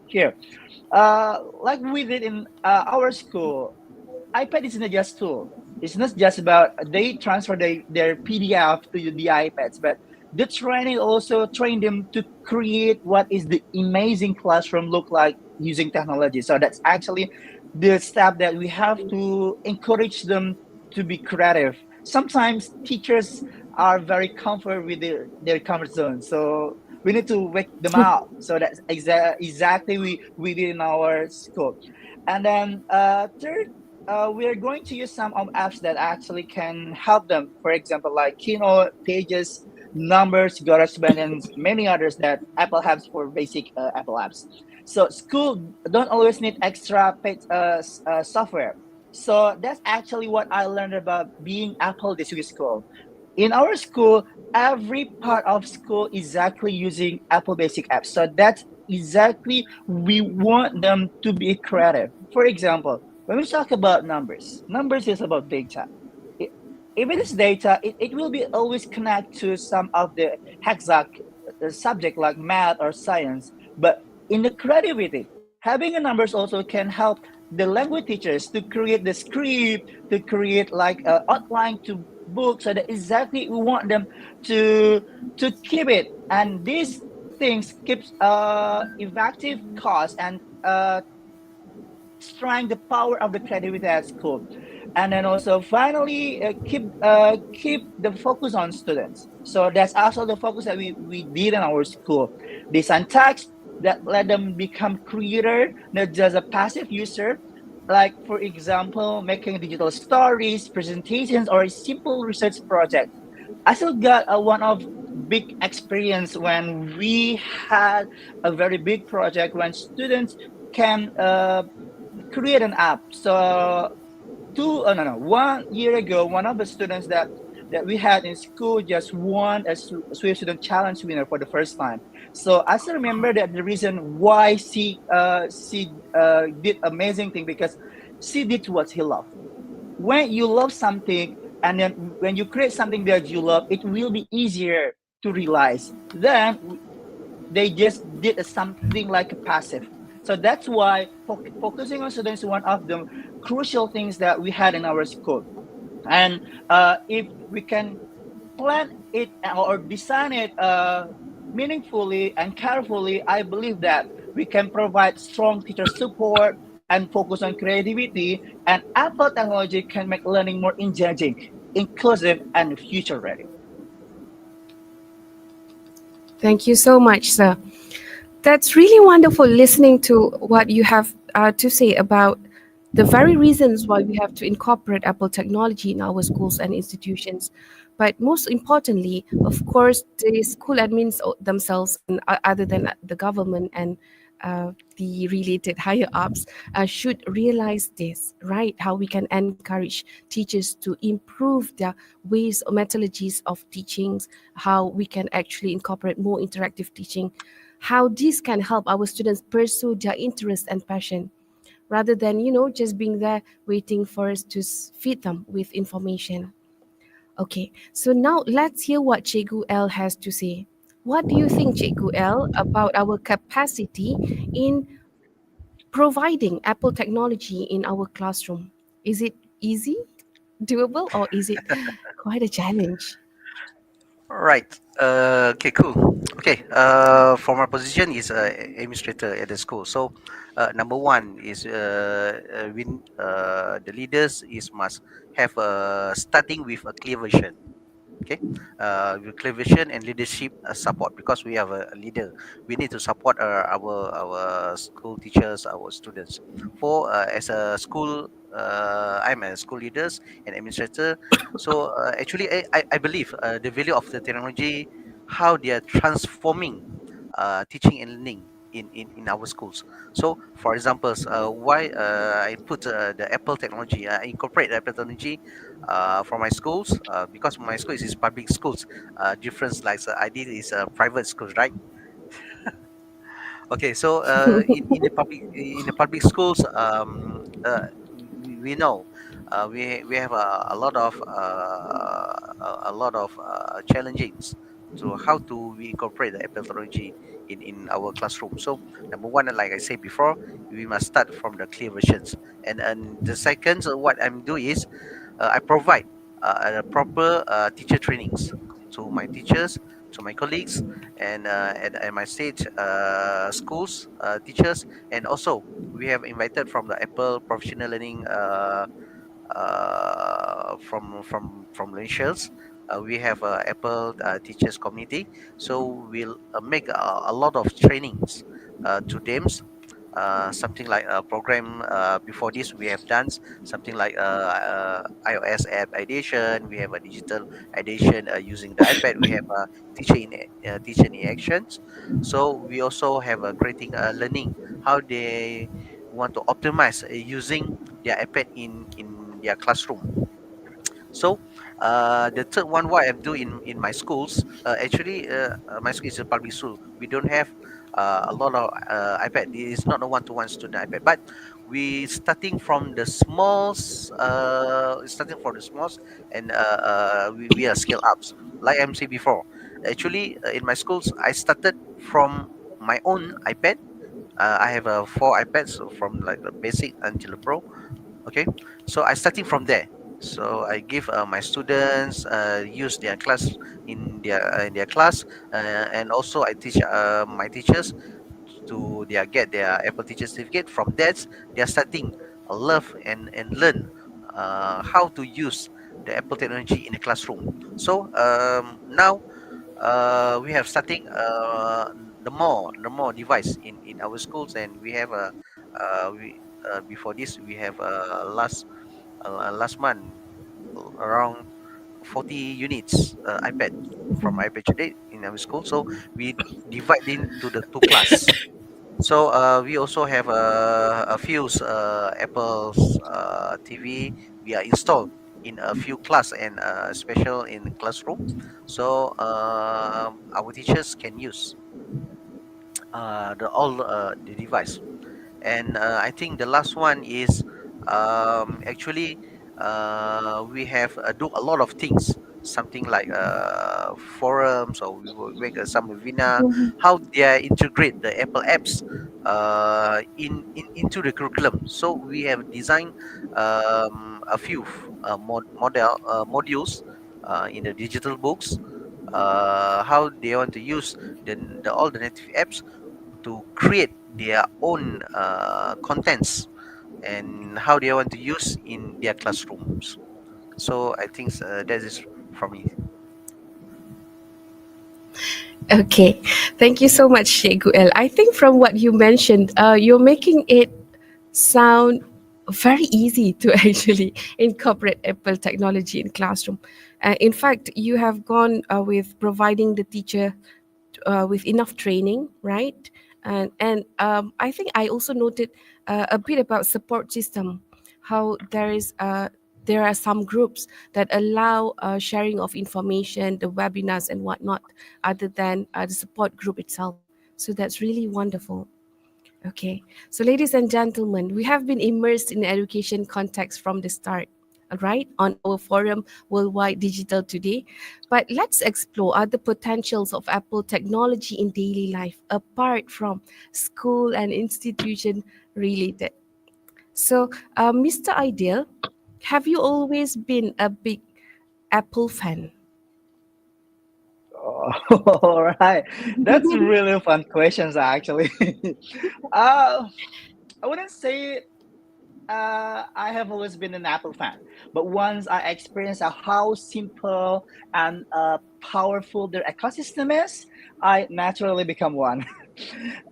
here. Like we did in our school, iPad is not just tool. It's not just about they transfer their PDF to the iPads, but the training also train them to create what is the amazing classroom look like using technology. So that's actually the step that we have to encourage them to be creative. Sometimes teachers are very comfortable with their comfort zone, so we need to wake them out. So that's exactly we did in our school. And then third, we are going to use some apps that actually can help them. For example, like Keynote, Pages, Numbers, GarageBand, and many others that Apple has for basic Apple apps. So school don't always need extra paid software. So that's actually what I learned about being Apple this week school. In our school, every part of school is exactly using Apple basic apps. So that's exactly we want them to be creative. For example, when we talk about numbers, numbers is about data. I- If it is data, it will be always connect to some of the exact subject like math or science. But in the creativity, having a numbers also can help the language teachers to create the script, to create like a outline to book, so that exactly we want them to keep it. And these things keeps effective cost and trying the power of the creativity at school. And then also finally keep the focus on students. So that's also the focus that we did in our school. Design text that let them become creator, not just a passive user. Like for example, making digital stories, presentations, or a simple research project. I still got a one of big experience when we had a very big project when students can create an app. So two, oh no, no, 1 year ago, one of the students that we had in school just won a Swift Student Challenge winner for the first time. So I still remember that the reason why she did amazing thing because she did what he loved. When you love something and then when you create something that you love, it will be easier to realize. Then they just did something like a passive. So that's why focusing on students is one of the crucial things that we had in our school. And if we can plan it or design it meaningfully and carefully, I believe that we can provide strong teacher support and focus on creativity. And Apple technology can make learning more engaging, inclusive, and future ready. Thank you so much, sir. That's really wonderful listening to what you have to say about the very reasons why we have to incorporate Apple technology in our schools and institutions. But most importantly, of course, the school admins themselves, and other than the government and the related higher ups, should realize this, right? How we can encourage teachers to improve their ways or methodologies of teachings, how we can actually incorporate more interactive teaching, how this can help our students pursue their interest and passion rather than just being there waiting for us to feed them with information. Okay, so now let's hear what Cikgu L has to say. What do you think, Cikgu L, about our capacity in providing Apple technology in our classroom? Is it easy, doable, or is it quite a challenge? Right. Okay. Cool. Okay. For my position is administrator at the school. So, number one is the leaders is must have starting with a clear vision. Okay, with clear vision and leadership support, because we have a leader, we need to support our school teachers, our students. For as a school, I'm a school leaders and administrator. So actually I believe the value of the technology, how they are transforming teaching and learning in our schools. So for examples, why I put the Apple technology, incorporate the Apple technology for my schools, because my school is public schools. Difference like I did is private schools, right? Okay, so in the public schools, we know we have a lot of challengings to how to we incorporate the Apple technology in our classroom. So number one, like I said before, we must start from the clear versions, and the second, what I'm doing is I provide a proper teacher trainings to my teachers, to my colleagues, and my state schools teachers, and also we have invited from the Apple professional learning from Malaysians. We have Apple teachers community, so we'll make a lot of trainings to them. Something like a program, before this we have done something like iOS app ideation. We have a digital ideation using the iPad. We have teacher in actions. So we also have a creating learning how they want to optimize using their iPad in their classroom. So the third one, what I do in my schools, actually my school is a public school. We don't have a lot of iPad. It is not a one-to-one student iPad, but we starting from the smalls, and we are scale ups. Like I'm saying before, actually in my schools I started from my own iPad I have four iPads from like the basic until the pro. Okay, so I starting from there. So I give my students use their class in their class, and also I teach my teachers to their get their Apple Teacher Certificate. From that, they are starting love and learn how to use the Apple technology in the classroom. So now we have starting the more device in our schools, and we have we before this we have last month around 40 units iPad from iPad today in our school. So we divide into the two class. So we also have a few Apple's TV we are installed in a few class and special in classroom. So our teachers can use the all the device. And I think the last one is actually we have do a lot of things, something like forums, or we will make some webinar how they integrate the Apple apps into the curriculum. So we have designed a few modules in the digital books, how they want to use the alternative apps to create their own contents, and how they want to use in their classrooms. So I think that is from me. Okay, thank you so much, Sheikh Guel. I think from what you mentioned, you're making it sound very easy to actually incorporate Apple technology in classroom. In fact, you have gone with providing the teacher with enough training, right? And I think I also noted a bit about support system, how there are some groups that allow sharing of information, the webinars and whatnot, other than the support group itself. So that's really wonderful. Okay, so ladies and gentlemen, we have been immersed in the education context from the start, all right, on our forum Worldwide Digital today. But let's explore other potentials of Apple technology in daily life apart from school and institution related. So, Mr. Ideal, have you always been a big Apple fan? Oh, all right. That's really fun questions actually. uh, I wouldn't say I have always been an Apple fan, but once I experienced how simple and powerful their ecosystem is, I naturally become one.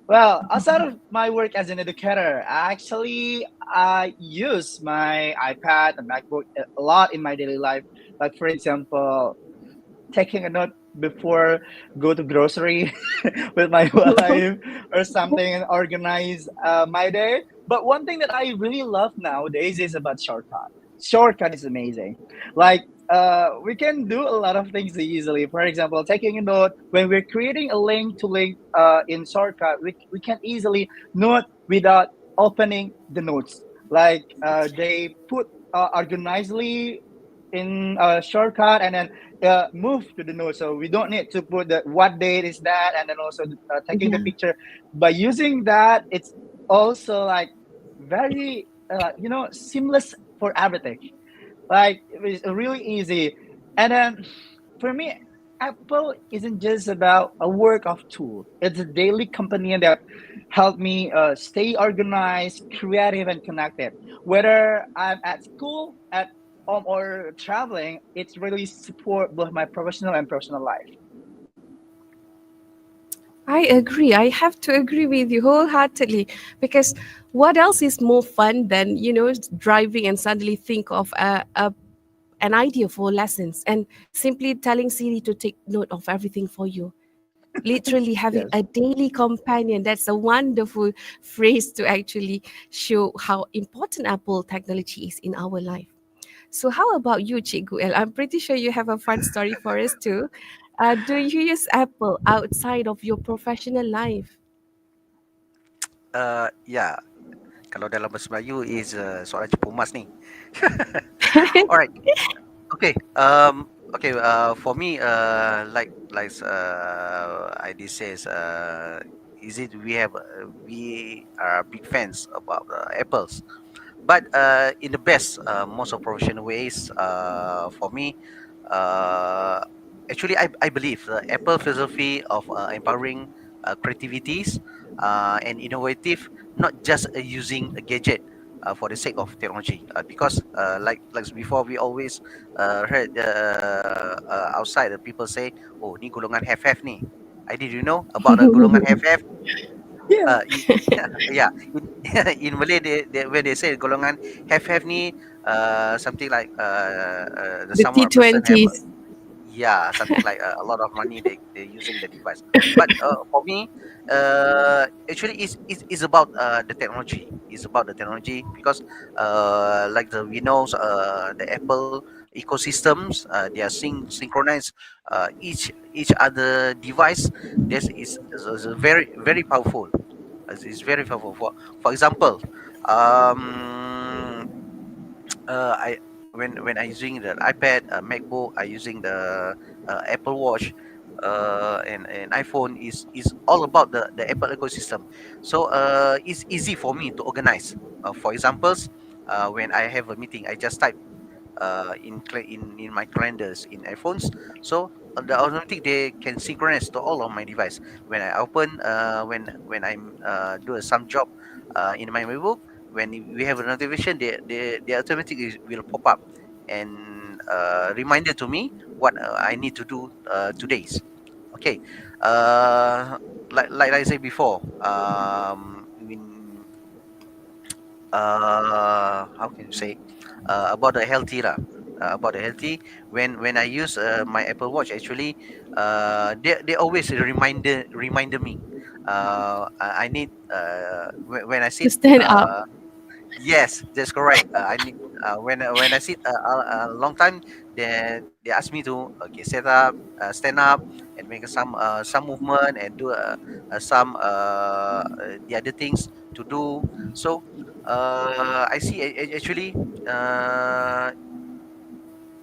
Well, outside of my work as an educator, actually, I use my iPad and MacBook a lot in my daily life. Like, for example, taking a note before go to grocery with my wife or something and organize my day. But one thing that I really love nowadays is about shortcut. Shortcut is amazing. Like we can do a lot of things easily. For example, taking a note when we're creating a link to link in shortcut, we can easily note without opening the notes. Like they put organizedly in a shortcut and then move to the node. So we don't need to put the what date is that and then also taking the Yeah. picture. By using that, it's also like very seamless for everything. Like it's really easy. And then for me, Apple isn't just about a work of tool. It's a daily companion that help me stay organized, creative, and connected. Whether I'm at school, at home, or traveling, it's really support both my professional and personal life. I agree. I have to agree with you wholeheartedly because what else is more fun than, driving and suddenly think of an idea for lessons and simply telling Siri to take note of everything for you. Literally having Yes. a daily companion. That's a wonderful phrase to actually show how important Apple technology is in our life. So, how about you, Cikgu El? I'm pretty sure you have a fun story for us too. Do you use Apple outside of your professional life? Yeah, kalau dalam bahasa Melayu is soalan cepu mas ni. Alright. Okay. Okay. For me, like I did says, is it we are big fans about apples, but in the best most of professional ways for me, uh, actually I believe the Apple philosophy of empowering creativities and innovative, not just using a gadget for the sake of technology, because like before we always heard outside the people say, oh ni golongan have ni. I did you know about the golongan have. Yeah. In, yeah, in in Malay, they when they say golongan have ni, something like the The someone person have, T20s. yeah, something like a lot of money they're using the device. But for me, actually is about the technology. It's about the technology because like we know the Apple ecosystems, they are synchronized each other device. This is a very powerful. It's very powerful. For example, um, I when I using the iPad, MacBook, I using the Apple Watch, and iPhone is all about the Apple ecosystem. So it's easy for me to organize. For examples, when I have a meeting, I just type in my calendars in iPhones. So the automatic they can synchronize to all of my device. When I open, when I'm do some job in my MacBook, when we have a notification, they automatically will pop up and reminder to me what I need to do today's. Okay, uh, like I said before, how can you say about the healthy lah, about the healthy, when I use my Apple Watch, actually they always reminder me I need when I To sit stand up. yes, that's correct. I need when I sit a long time, they ask me to okay set up, stand up, and make some movement and do some the other things to do. So I see actually uh,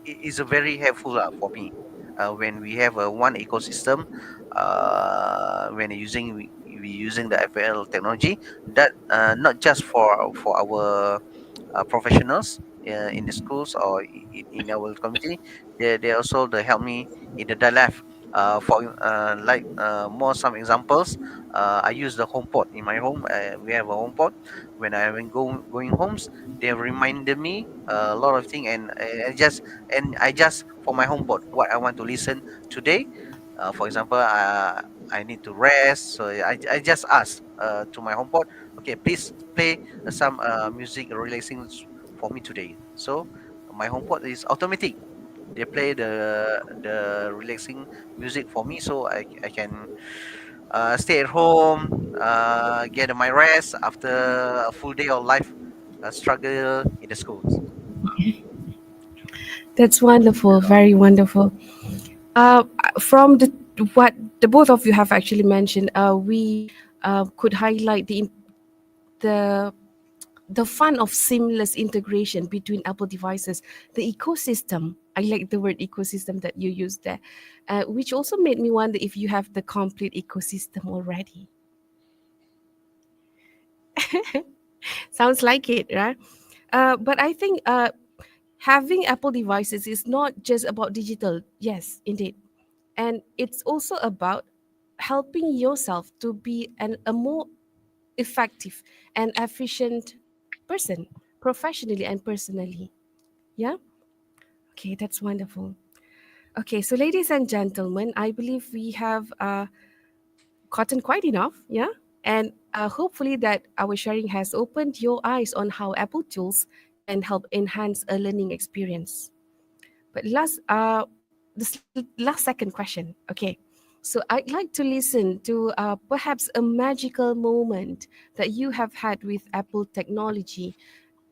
it is a very helpful for me when we have a one ecosystem, when we using the FL technology, that not just for our professionals in the schools or in our community. They also they help me in the daily life. For like more some examples, I use the HomePod in my home. We have a HomePod. When I am going homes, they reminded me a lot of things, and I just for my HomePod what I want to listen today. For example, I need to rest, so I just ask to my HomePod, okay, please play some music relaxing for me today. So my HomePod is automatic. They play the relaxing music for me, so I can stay at home, get my rest after a full day of life struggle in the schools. That's wonderful, very wonderful. From what the both of you have actually mentioned, we could highlight the the fun of seamless integration between Apple devices, the ecosystem. I like the word ecosystem that you used there, which also made me wonder if you have the complete ecosystem already. Sounds like it, right? But I think having Apple devices is not just about digital. Yes, indeed. And it's also about helping yourself to be a more effective and efficient person, professionally and personally. Yeah? Okay, that's wonderful. Okay, so ladies and gentlemen, I believe we have gotten quite enough. Yeah? And hopefully that our sharing has opened your eyes on how Apple tools can help enhance a learning experience. But last second question. Okay. So I'd like to listen to perhaps a magical moment that you have had with Apple technology,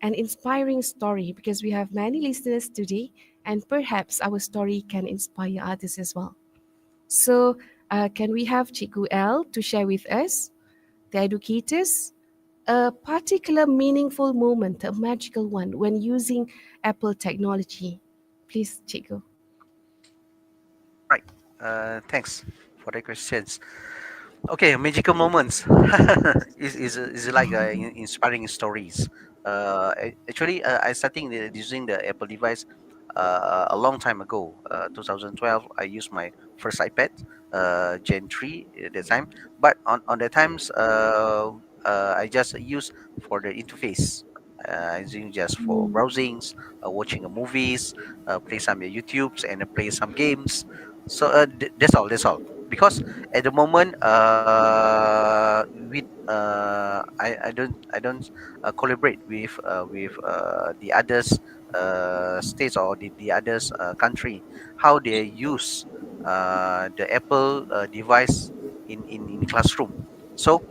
an inspiring story, because we have many listeners today, and perhaps our story can inspire others as well. So, can we have Cikgu L to share with us, the educators, a particular meaningful moment, a magical one, when using Apple technology? Please, Cikgu. All right. Thanks for the questions. Okay, magical moments is like inspiring stories. Actually, I starting using the Apple device a long time ago. 2012, I used my first iPad, Gen 3 at the time. But on the times, I just use for the interface. Using just for Mm. browsings, watching movies, play some YouTubes, and play some games. So that's all. That's all. Because at the moment I don't collaborate with the others states or the others country how they use the Apple device in classroom. So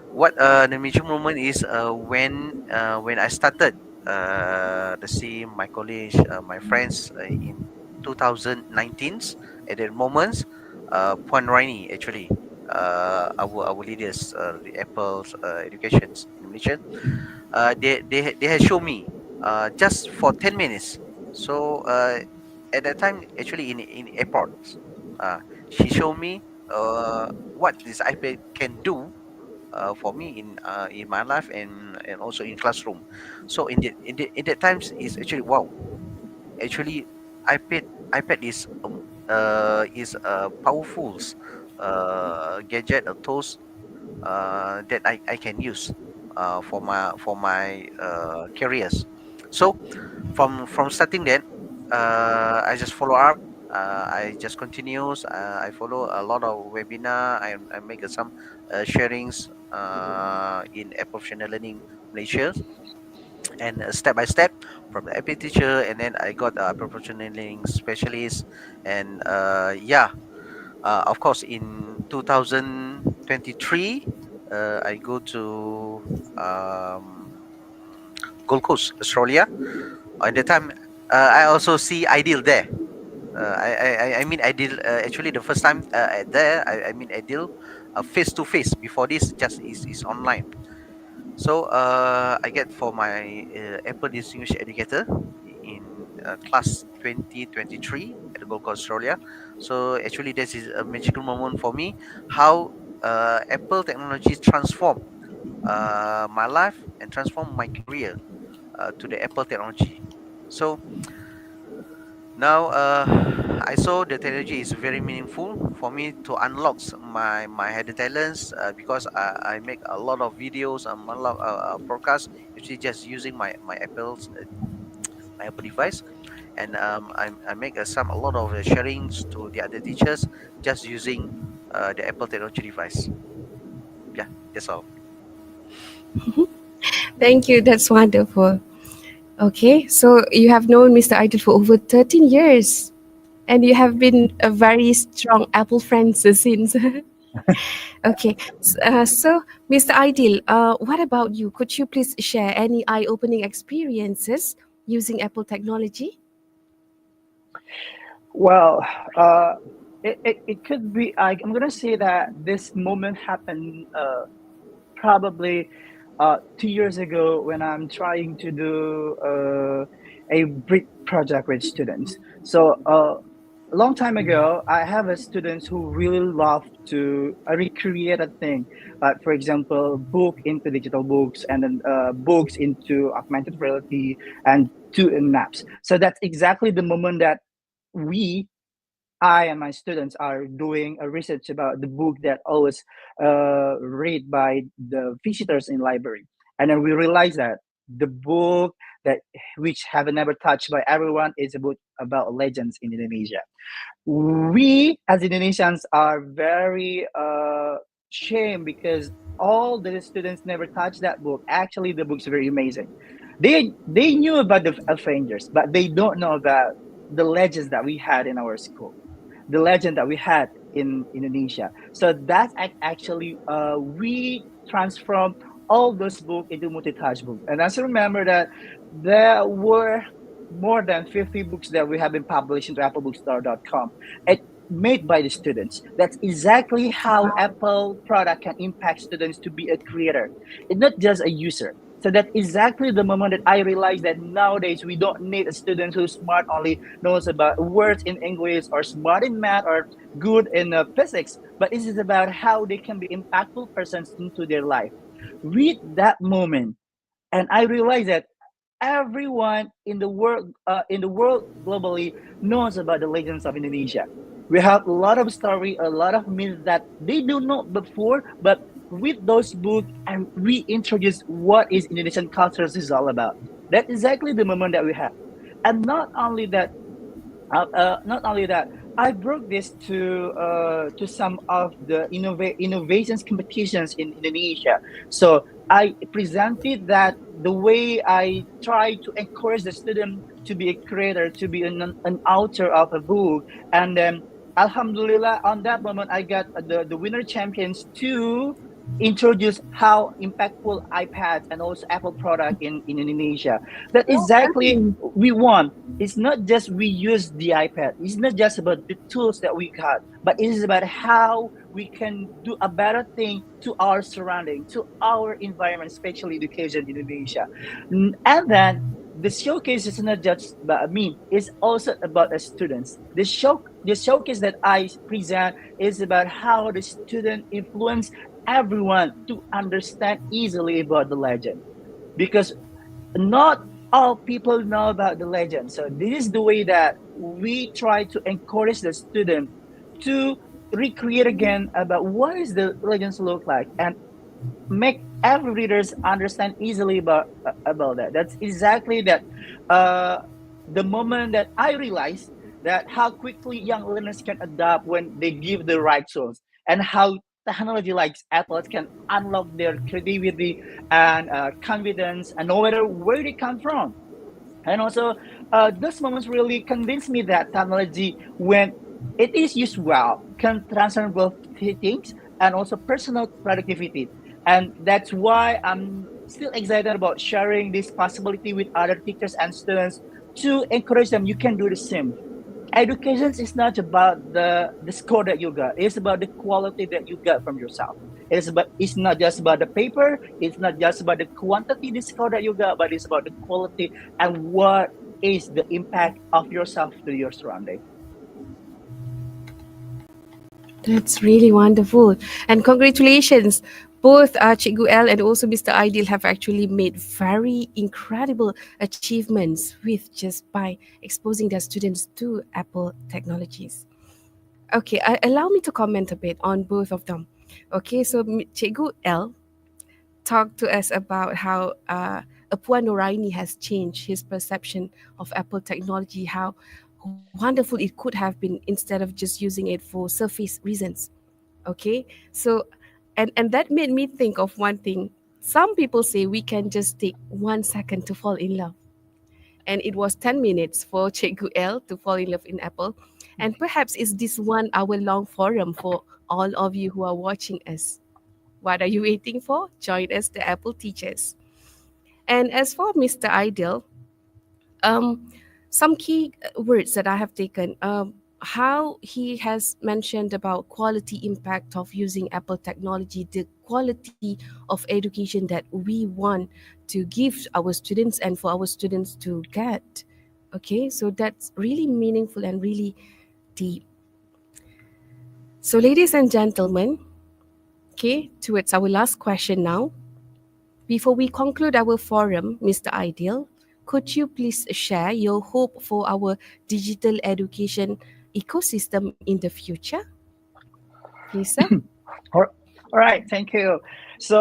what the major moment is when I started to see my colleagues, my friends in 2019. At that moment, Puan Raini actually, our leaders, the Apple's educations in Malaysia, they had shown me just for 10 minutes. So at that time, actually in airports, she showed me what this iPad can do for me in my life and also in classroom. So in that times is actually wow. Actually, ipad ipad is a powerful gadget or tools that I can use for my careers. So from starting then, I just follow up. I just continues. I follow a lot of webinar. I make some sharings in App Professional Learning Malaysia, and step by step from the AP teacher, and then I got a professional learning specialist, and yeah, of course in 2023, I go to Gold Coast, Australia. At the time, I also see Ideal there. I mean Ideal. Actually, the first time there, I mean Ideal, face to face. Before this, just is online. So I get for my Apple Distinguished Educator in class 2023 at the Gold Coast, Australia. So actually, this is a magical moment for me. How Apple technology transform my life and transform my career to the Apple technology. So now I saw the technology is very meaningful for me to unlock my hidden talents because I make a lot of videos and a lot of podcasts actually just using my Apple device, and I make some a lot of sharings to the other teachers just using the Apple technology device. Yeah, that's all. Thank you. That's wonderful. Okay, so you have known Mr. Idol for over 13 years, and you have been a very strong Apple friend since. Okay, so Mr. Ideal, what about you? Could you please share any eye-opening experiences using Apple technology? Well, uh, it could be. I'm gonna say that this moment happened probably 2 years ago when I'm trying to do a brick project with students. So a long time ago, I have a students who really love to recreate a thing, like for example, book into digital books and then books into augmented reality and to in maps. So that's exactly the moment that we I and my students are doing a research about the book that always read by the visitors in library, and then we realize that the book that which have never touched by everyone is a book about legends in Indonesia. We as Indonesians are very shame because all the students never touched that book. Actually, the book's very amazing. They knew about the Avengers, but they don't know about the legends that we had in our school, the legend that we had in Indonesia. So that's actually we transformed all those books into multi-touch book. And as I remember that there were more than 50 books that we have been published into applebookstore.com. It made by the students. That's exactly how Apple product can impact students to be a creator. It's not just a user. So that's exactly the moment that I realized that nowadays we don't need a student who's smart only knows about words in English or smart in math or good in physics, but this is about how they can be impactful persons into their life. With that moment, and I realized that everyone in the world globally knows about the legends of Indonesia. We have a lot of story, a lot of myths that they do not before, but with those books and we introduce what is Indonesian culture is all about. That's exactly the moment that we have. And not only that, I brought this to some of the innovations competitions in Indonesia. So I presented that the way I try to encourage the student to be a creator, to be an author of a book, and then Alhamdulillah, on that moment, I got the winner champions to introduce how impactful iPads and also Apple product in Indonesia. That exactly we want. It's not just we use the iPad. It's not just about the tools that we got, but it is about how we can do a better thing to our surrounding, to our environment, especially education in Indonesia. And then the showcase is not just about me, it's also about the students. The showcase that I present is about how the student influence everyone to understand easily about the legend. Because not all people know about the legend. So this is the way that we try to encourage the student to recreate again about what is the legends look like and make every readers understand easily about that. That's exactly that. Uh, the moment that I realized that how quickly young learners can adapt when they give the right tools, and how technology like Apple can unlock their creativity and confidence, and no matter where they come from. And also, those moments really convinced me that technology, when it is used well, can transform both things and also personal productivity. And that's why I'm still excited about sharing this possibility with other teachers and students to encourage them. You can do the same. Education is not about the score that you got. It's about the quality that you got from yourself. It's not just about the paper. It's not just about the quantity, the score that you got, but it's about the quality and what is the impact of yourself to your surrounding. That's really wonderful. And congratulations. Both Cikgu L and also Mr. Aidil have actually made very incredible achievements with just by exposing their students to Apple technologies. Okay, allow me to comment a bit on both of them. Okay, so Cikgu L talked to us about how Apua Noraini has changed his perception of Apple technology, how wonderful it could have been instead of just using it for surface reasons. Okay, so and that made me think of one thing. Some people say we can just take 1 second to fall in love, and it was 10 minutes for Cikgu L to fall in love in Apple. And perhaps it's this 1 hour long forum for all of you who are watching us. What are you waiting for? Join us, the Apple teachers. And as for Mr. Ideal, um, some key words that I have taken. How he has mentioned about quality impact of using Apple technology, the quality of education that we want to give our students and for our students to get. Okay, so that's really meaningful and really deep. So, ladies and gentlemen, okay, towards our last question now. Before we conclude our forum, Mr. Ideal, could you please share your hope for our digital education ecosystem in the future? Please, sir. All all right, thank you. So,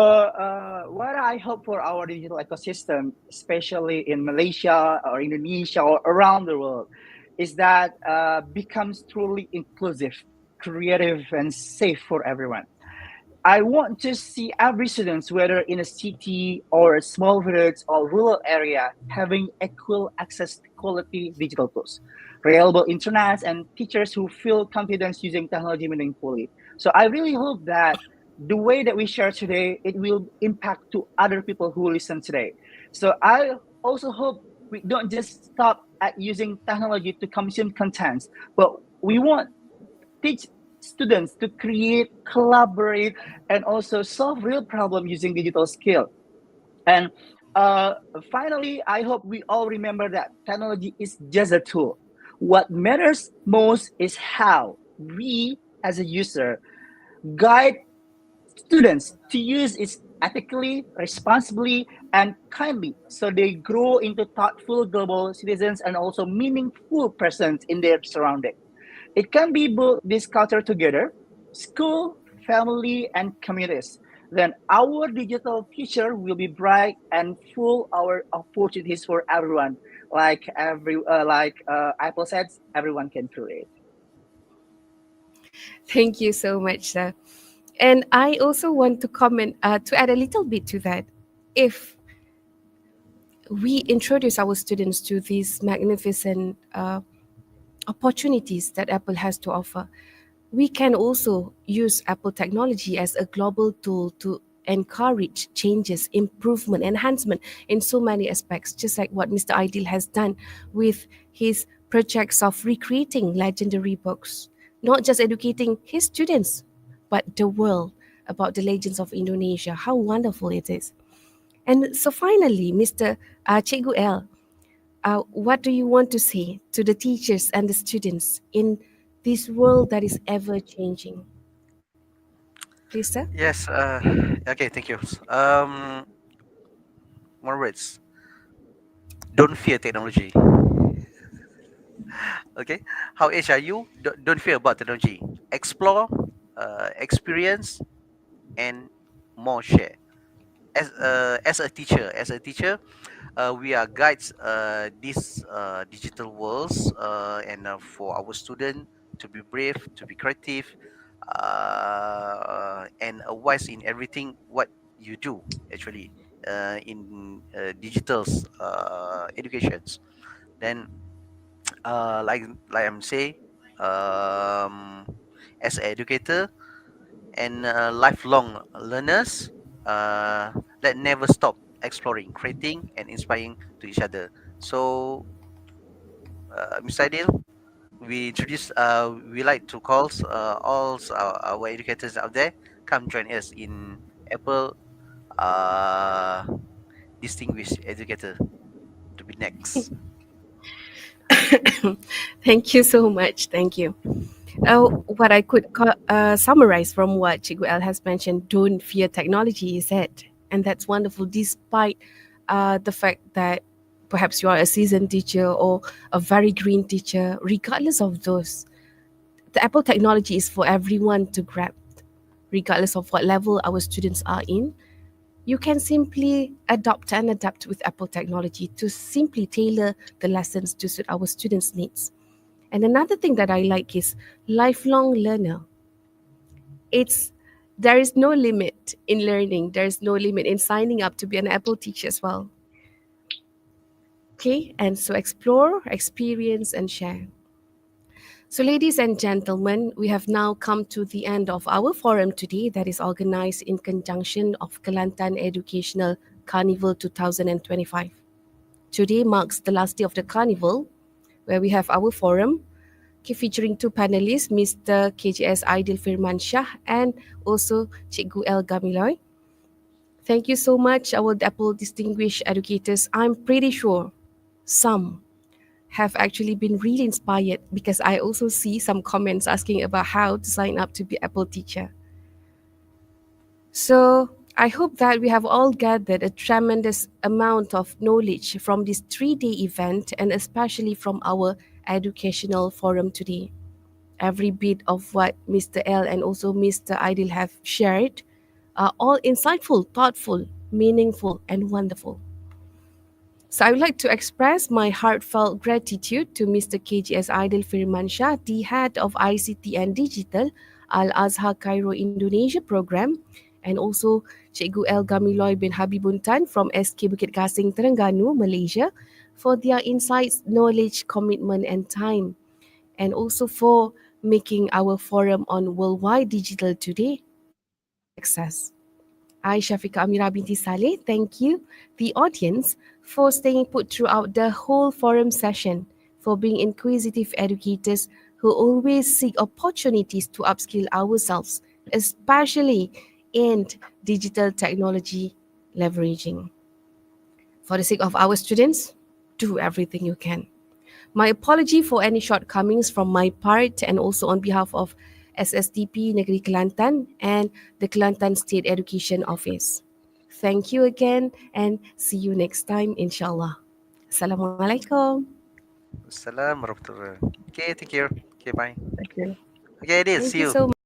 what I hope for our digital ecosystem, especially in Malaysia or Indonesia or around the world, is that becomes truly inclusive, creative, and safe for everyone. I want to see every student, whether in a city or a small village or rural area, having equal access to quality digital tools, reliable internet, and teachers who feel confident using technology meaningfully. So I really hope that the way that we share today, it will impact to other people who listen today. So I also hope we don't just stop at using technology to consume contents, but we want teach students to create, collaborate, and also solve real problem using digital skill. And uh, finally, I hope we all remember that technology is just a tool. What matters most is how we, as a user, guide students to use it ethically, responsibly, and kindly so they grow into thoughtful global citizens and also meaningful persons in their surrounding. It can be both this culture together, school, family, and communities. Then our digital future will be bright and full of opportunities for everyone. Apple says, everyone can create. Thank you so much, sir. And I also want to comment to add a little bit to that. If we introduce our students to these magnificent opportunities that Apple has to offer, we can also use Apple technology as a global tool to encourage changes, improvement, enhancement in so many aspects, just like what Mr. Aidil has done with his projects of recreating legendary books, not just educating his students, but the world about the legends of Indonesia. How wonderful it is. And so finally, Mr. Cikgu L, what do you want to say to the teachers and the students in this world that is ever changing? Please, sir. Yes. Okay. Thank you. More words. Don't fear technology. Okay. How age are you? Don't fear about technology. Explore, experience, and more share. As a teacher, we are guides these digital worlds, and for our student to be brave, to be creative, and wise in everything what you do actually in digital's educations. Then like I'm saying, um, as an educator and lifelong learners, that never stop exploring, creating, and inspiring to each other. So, Mr. Ideal, we like to call all our educators out there. Come join us in Apple uh, Distinguished Educator to be next. Thank you so much. Thank you. What I could summarize from what Chigu L has mentioned, don't fear technology, is it? And that's wonderful, despite the fact that perhaps you are a seasoned teacher or a very green teacher, regardless of those, the Apple technology is for everyone to grab, regardless of what level our students are in. You can simply adopt and adapt with Apple technology to simply tailor the lessons to suit our students' needs. And another thing that I like is lifelong learner. It's There is no limit in learning. There is no limit in signing up to be an Apple teacher as well. Okay, and so explore, experience, and share. So, ladies and gentlemen, we have now come to the end of our forum today that is organized in conjunction of Kelantan Educational Carnival 2025. Today marks the last day of the carnival, where we have our forum, featuring two panelists, Mr. KJS Aidil Firman Shah and also Cikgu L. Gamiloy. Thank you so much, our Apple distinguished educators. I'm pretty sure some have actually been really inspired because I also see some comments asking about how to sign up to be Apple teacher. So I hope that we have all gathered a tremendous amount of knowledge from this 3-day event and especially from our educational forum today. Every bit of what Mr. L and also Mr. Aidil have shared are all insightful, thoughtful, meaningful, and wonderful. So I would like to express my heartfelt gratitude to Mr. KGS Aidil Firmansyah, the head of ICT and Digital Al Azhar Cairo Indonesia program, and also Cikgu L Gamiloy bin Habibuntan from SK Bukit Kasing Terengganu, Malaysia, for their insights, knowledge, commitment, and time, and also for making our forum on worldwide digital today a success. I, Shafiqa Amira binti Saleh, thank you, the audience, for staying put throughout the whole forum session, for being inquisitive educators who always seek opportunities to upskill ourselves, especially in digital technology leveraging. For the sake of our students, do everything you can. My apology for any shortcomings from my part and also on behalf of SSTP Negeri Kelantan and the Kelantan State Education Office. Thank you again and see you next time, inshallah. Assalamualaikum. Assalam warahmatullahi. Okay, thank you. Okay, bye. Thank you. Okay, it is. Thank See you you. so